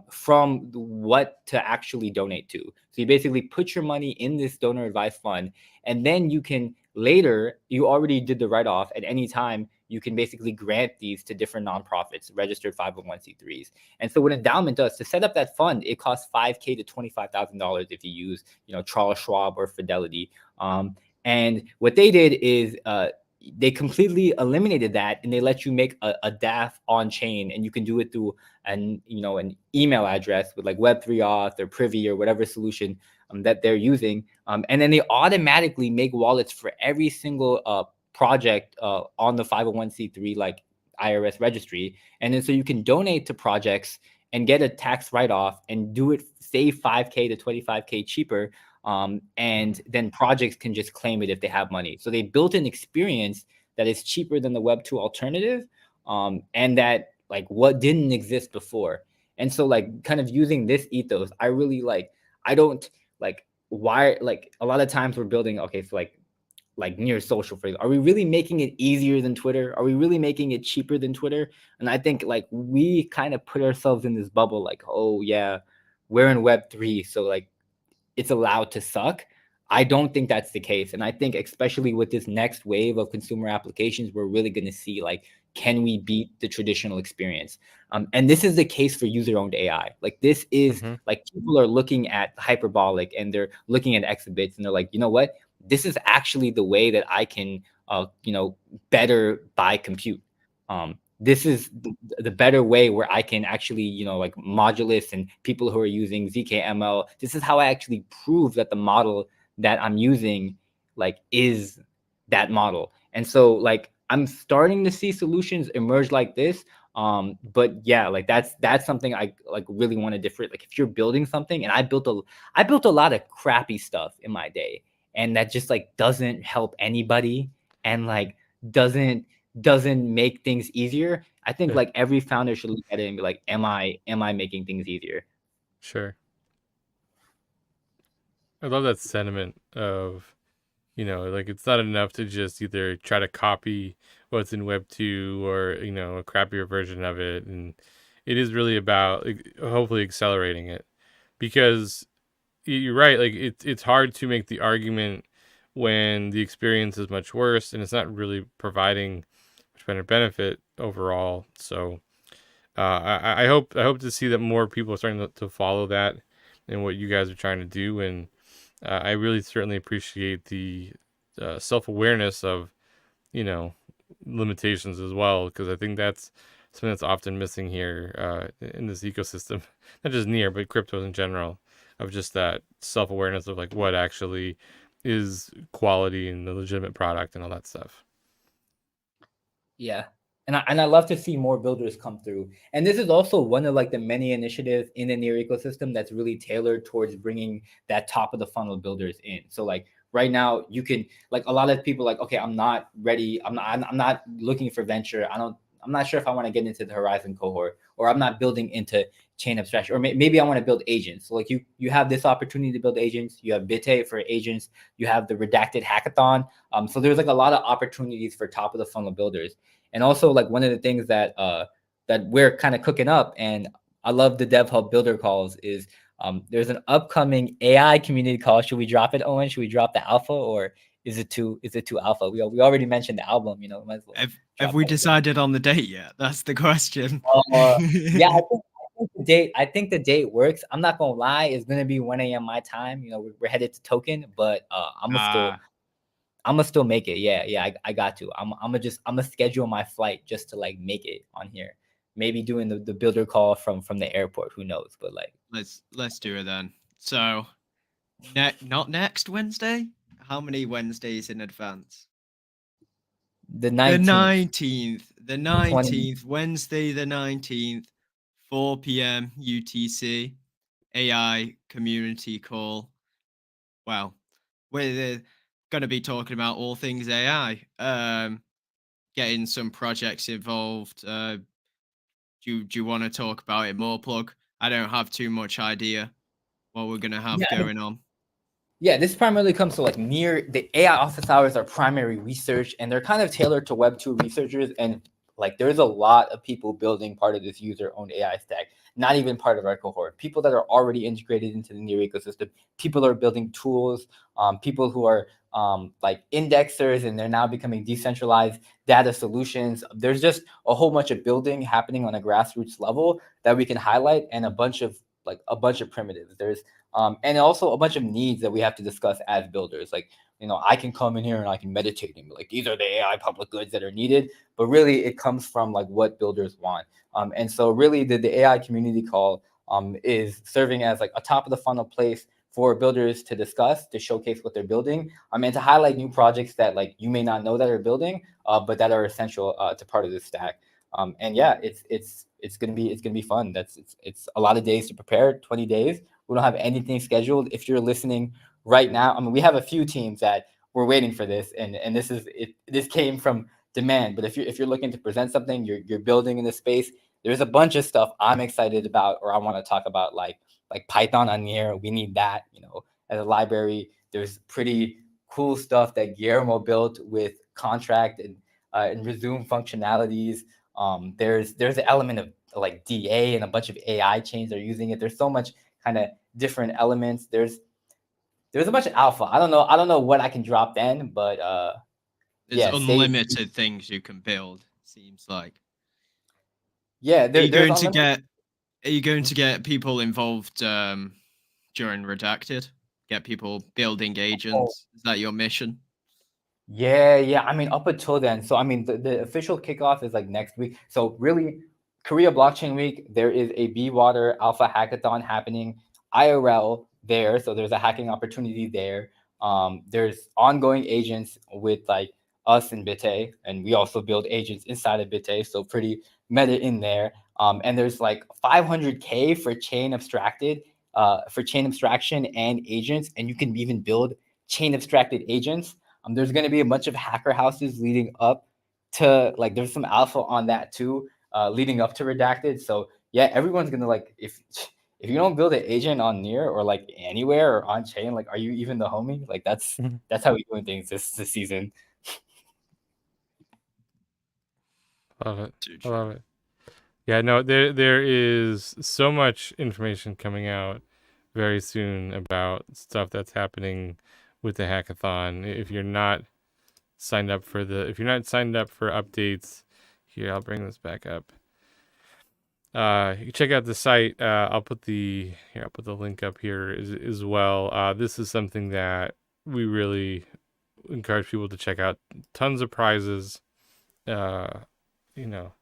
from what to actually donate to. So you basically put your money in this donor advised fund, and then you can later, you already did the write-off at any time, you can basically grant these to different nonprofits, registered 501c3s. And so what endowment does, to set up that fund, it costs $5K to $25,000 if you use, Charles Schwab or Fidelity. And what they did is they completely eliminated that, and they let you make a DAF on chain, and you can do it through an email address with like Web3 Auth or Privy or whatever solution that they're using. And then they automatically make wallets for every single project on the 501c3 like IRS registry. And then so you can donate to projects and get a tax write-off and do it, save 5K to 25K cheaper. And then projects can just claim it if they have money. So they built an experience that is cheaper than the Web2 alternative, and that like what didn't exist before. And so like kind of using this ethos, I really like, I don't like why, like a lot of times we're building, okay, so like near social, for example, are we really making it easier than Twitter? Are we really making it cheaper than Twitter? And I think like we kind of put ourselves in this bubble, like, oh yeah, we're in Web3, so like it's allowed to suck. I don't think that's the case. And I think especially with this next wave of consumer applications, we're really going to see like, can we beat the traditional experience? And this is the case for user-owned AI. Like this is like people are looking at hyperbolic and they're looking at exhibits and they're like, you know what? This is actually the way that I can, better buy compute. This is the better way where I can actually, like Modulus and people who are using ZKML. This is how I actually prove that the model that I'm using like is that model. And so like I'm starting to see solutions emerge like this. But yeah, like that's something I like really want to differ. Like if you're building something, and I built a lot of crappy stuff in my day, and that just like doesn't help anybody and like doesn't make things easier. I think like every founder should look at it and be like, am I making things easier? Sure. I love that sentiment of, like it's not enough to just either try to copy what's in Web 2 or, a crappier version of it. And it is really about hopefully accelerating it, because you're right. Like it's hard to make the argument when the experience is much worse and it's not really providing much better benefit overall. So I hope to see that more people are starting to follow that and what you guys are trying to do. And I really certainly appreciate the self-awareness of, limitations as well, because I think that's something that's often missing here in this ecosystem, not just Near, but cryptos in general, of just that self-awareness of like what actually is quality and the legitimate product and all that stuff. Yeah. And I love to see more builders come through. And this is also one of like the many initiatives in the Near ecosystem that's really tailored towards bringing that top of the funnel builders in. So like right now you can, like a lot of people like, okay, I'm not ready. I'm not looking for venture. I'm not sure if I want to get into the Horizon cohort, or I'm not building into chain abstraction, or maybe I want to build agents. So like you have this opportunity to build agents. You have Bite for agents. You have the Redacted Hackathon. So there's like a lot of opportunities for top of the funnel builders. And also like one of the things that that we're kind of cooking up, and I love the DevHub builder calls, is there's an upcoming AI community call. Should we drop it, Owen? Should we drop the alpha, or is it too alpha? We already mentioned the album, might as well have we decided on the date yet? That's the question. Yeah, I think the date works. I'm not gonna lie, it's gonna be 1 a.m. my time. We're headed to Token, but I'm gonna still make it. Yeah, I got to. I'm gonna schedule my flight just to like make it on here. Maybe doing the builder call from the airport. Who knows? But like, let's do it then. So, not next Wednesday. How many Wednesdays in advance? the 19th. The 19th, Wednesday the 19th, 4 p.m. UTC, AI community call. Well, we're going to be talking about all things AI, getting some projects involved. Do you want to talk about it more, Plug? I don't have too much idea what we're going to have going on. Yeah, this primarily comes to like near the AI office hours are primary research, and they're kind of tailored to Web 2 researchers. And like there's a lot of people building part of this user-owned AI stack, not even part of our cohort. People that are already integrated into the near ecosystem, people are building tools, people who are like indexers, and they're now becoming decentralized data solutions. There's just a whole bunch of building happening on a grassroots level that we can highlight, and a bunch of primitives. There's and also a bunch of needs that we have to discuss as builders. Like, I can come in here and I can meditate and be like, these are the AI public goods that are needed. But really, it comes from like what builders want. And so, really, the AI community call is serving as like a top of the funnel place for builders to discuss, to showcase what they're building, and to highlight new projects that like you may not know that are building, but that are essential to part of this stack. And yeah, it's gonna be fun. It's a lot of days to prepare, 20 days. We don't have anything scheduled. If you're listening right now, I mean, we have a few teams that we're waiting for this, and this is it. This came from demand. But if you're looking to present something, you're building in this space. There's a bunch of stuff I'm excited about, or I want to talk about, like Python on here. We need that, as a library. There's pretty cool stuff that Guillermo built with contract and resume functionalities. There's an element of like DA and a bunch of AI chains are using it. There's so much kind of different elements. There's a bunch of alpha. I don't know what I can drop then, but There's yeah, unlimited things you can build. Seems like. yeah, Are you there's going to unlimited. get? Are you going to get people involved during Redacted? Get people building Oh, agents. Is that your mission? yeah. I mean, up until then. So I mean, the official kickoff is like next week. So really, Korea Blockchain Week, there is a B Water Alpha Hackathon happening IRL there. So there's a hacking opportunity there. There's ongoing agents with like us and Bite, and we also build agents inside of Bite. So pretty meta in there. And there's like 500K for chain abstraction and agents, and you can even build chain abstracted agents. There's going to be a bunch of hacker houses leading up to like there's some alpha on that too, leading up to redacted. So yeah, everyone's gonna like if you don't build an agent on near or like anywhere or on chain, like are you even the homie? Like that's how we're doing things this season. Love it. Too I love true. it. Yeah, no, there is so much information coming out very soon about stuff that's happening with the hackathon. If you're not signed up for updates, here I'll bring this back up. You can check out the site. I'll put the link up here as well. This is something that we really encourage people to check out. Tons of prizes. Uh, you know,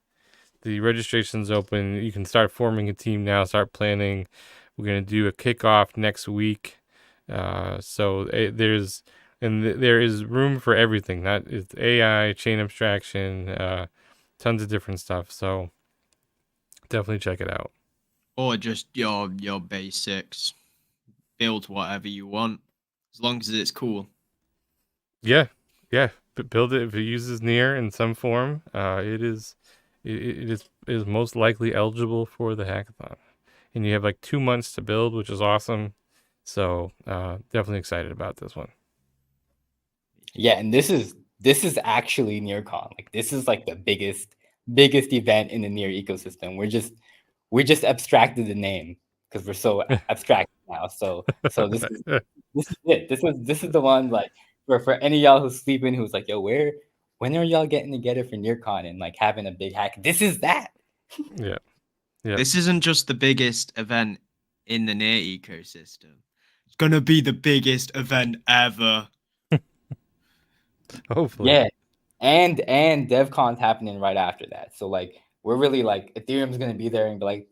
the registration's open. You can start forming a team now. Start planning. We're gonna do a kickoff next week. There is room for everything. That is AI, chain abstraction, tons of different stuff. So definitely check it out. Or just your basics. Build whatever you want, as long as it's cool. Yeah, yeah. Build it if it uses near in some form. It is most likely eligible for the hackathon, and you have like 2 months to build, which is awesome. So definitely excited about this one. Yeah, and this is actually NearCon. Like this is like the biggest event in the near ecosystem. We just abstracted the name because we're so abstract now. So this is it. This is the one like for any of y'all who's sleeping who's like, yo, when are y'all getting together for NearCon and like having a big hack? This is that. Yeah, yeah. This isn't just the biggest event in the near ecosystem. It's gonna be the biggest event ever. Hopefully, Yeah. And DevCon's happening right after that. So like we're really like Ethereum's gonna be there and be like,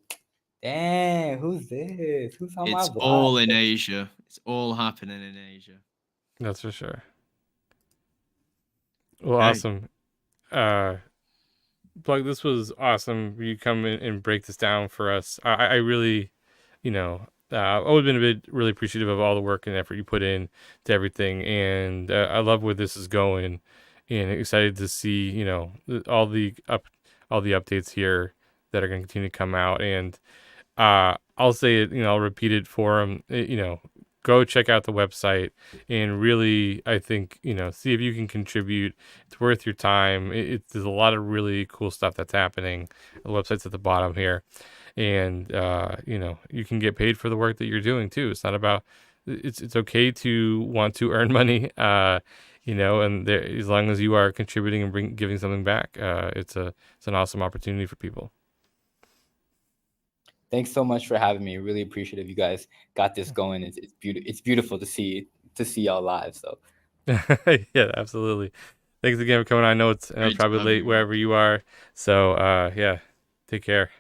damn, who's this? Who's on my It's block? all in Asia. It's all happening in Asia. that's for sure. Well, Okay. awesome. Uh, Plug, this was awesome. You come in and break this down for us. I really, I've always been really appreciative of all the work and effort you put in to everything, and I love where this is going, and excited to see, all the updates here that are going to continue to come out. And I'll say it, I'll repeat it for them. go check out the website and really, I think, see if you can contribute. It's worth your time. There's a lot of really cool stuff that's happening. The website's at the bottom here, and you can get paid for the work that you're doing too. It's not about it's okay to want to earn money, and as long as you are contributing and giving something back, it's an awesome opportunity for people. Thanks so much for having me. Really appreciative you guys got this going. It's beautiful to see y'all live. So yeah, absolutely. Thanks again for coming on. I know it's probably late wherever you are. So yeah, take care.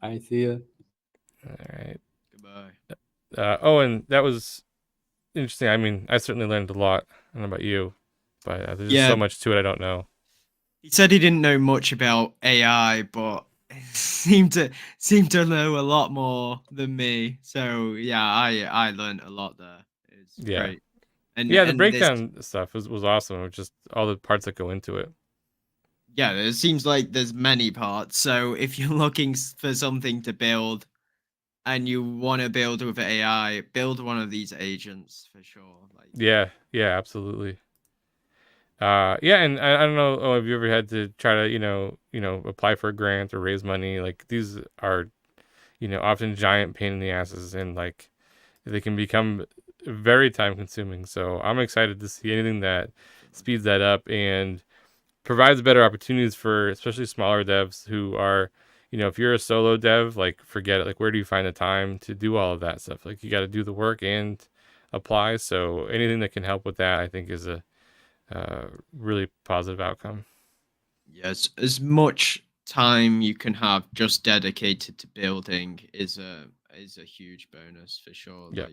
All right, see ya. All right. Goodbye. And that was interesting. I mean, I certainly learned a lot. I don't know about you, but there's just so much to it I don't know. He said he didn't know much about AI, but seemed to know a lot more than me. So yeah, I learned a lot there. It's great. And the breakdown stuff was awesome. It was just all the parts that go into it. Yeah, it seems like there's many parts. So if you're looking for something to build and you want to build with AI, build one of these agents for sure. Yeah, absolutely. And I don't know, have you ever had to try to, apply for a grant or raise money? Like, these are, often giant pain in the asses, and like they can become very time consuming. So I'm excited to see anything that speeds that up and provides better opportunities for especially smaller devs who are, if you're a solo dev, like, forget it. Like, where do you find the time to do all of that stuff? Like, you got to do the work and apply. So anything that can help with that, I think, is a really positive outcome. Yes, as much time you can have just dedicated to building is a huge bonus for sure. Yeah.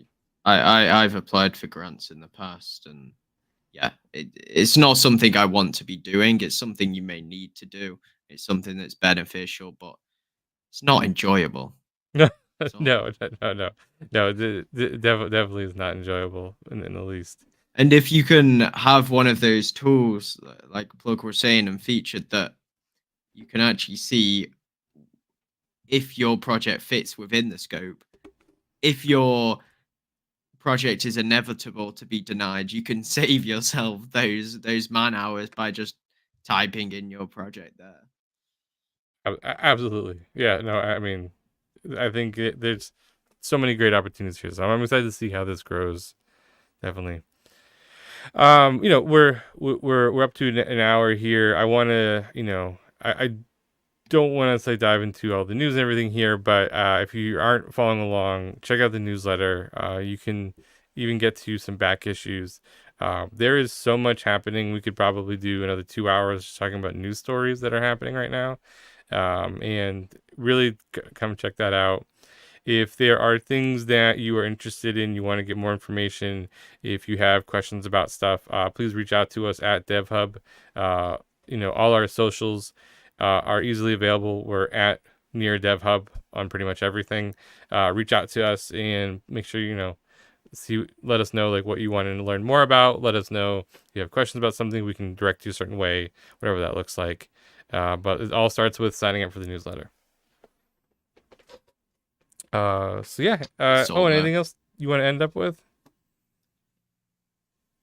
I've applied for grants in the past, and yeah, it's not something I want to be doing. It's something you may need to do. It's something that's beneficial, but it's not enjoyable. No, definitely is not enjoyable in the least. And if you can have one of those tools, like Plug was saying, and featured, that you can actually see if your project fits within the scope, if your project is inevitable to be denied, you can save yourself those man hours by just typing in your project there. Absolutely. Yeah, no, I mean, I think there's so many great opportunities here. So I'm excited to see how this grows. Definitely. We're up to an hour here. I want to, I don't want to say dive into all the news and everything here, but if you aren't following along, check out the newsletter. You can even get to some back issues. There is so much happening. We could probably do another 2 hours just talking about news stories that are happening right now. And really come check that out. If there are things that you are interested in, you want to get more information, if you have questions about stuff, please reach out to us at DevHub. All our socials are easily available. We're at near DevHub on pretty much everything. Reach out to us and make sure, let us know like what you want to learn more about. Let us know if you have questions about something. We can direct you a certain way, whatever that looks like. But it all starts with signing up for the newsletter. Anything else you want to end up with?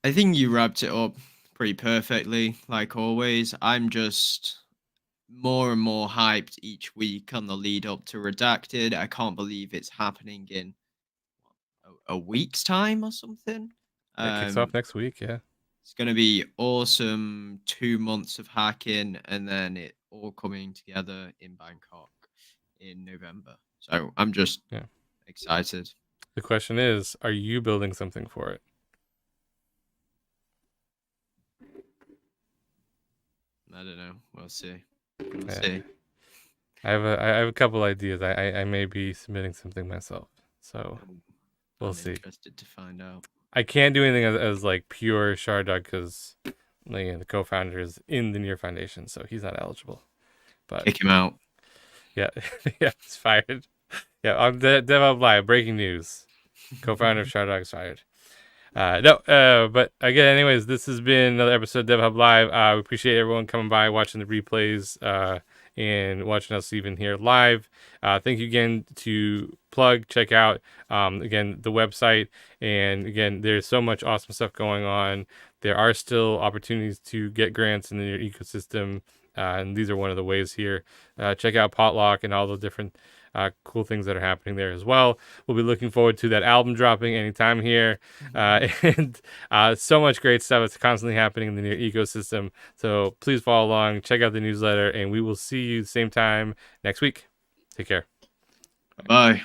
I think you wrapped it up pretty perfectly, like always. I'm just more and more hyped each week on the lead up to Redacted. I can't believe it's happening in a week's time or something. It kicks off next week. Yeah, it's going to be awesome. 2 months of hacking, and then it all coming together in Bangkok in November. So I'm just excited. The question is, are you building something for it? I don't know. We'll see. See. I have a couple ideas. I may be submitting something myself. So we'll see. Interested to find out. I can't do anything as like pure Shardog because the co-founder is in the Near Foundation, so he's not eligible. But kick him out. Yeah, he's fired. Yeah, on DevHub Live, breaking news. Co-founder of Shardog is fired. But again, anyways, this has been another episode of DevHub Live. We appreciate everyone coming by, watching the replays, and watching us even here live. Thank you again to check out again the website, and again there's so much awesome stuff going on. There are still opportunities to get grants in your ecosystem, and these are one of the ways here. Check out Potluck and all the different cool things that are happening there as well. We'll be looking forward to that album dropping anytime here, and so much great stuff that's constantly happening in the Near ecosystem. So please follow along, check out the newsletter, and we will see you same time next week. Take care. Bye.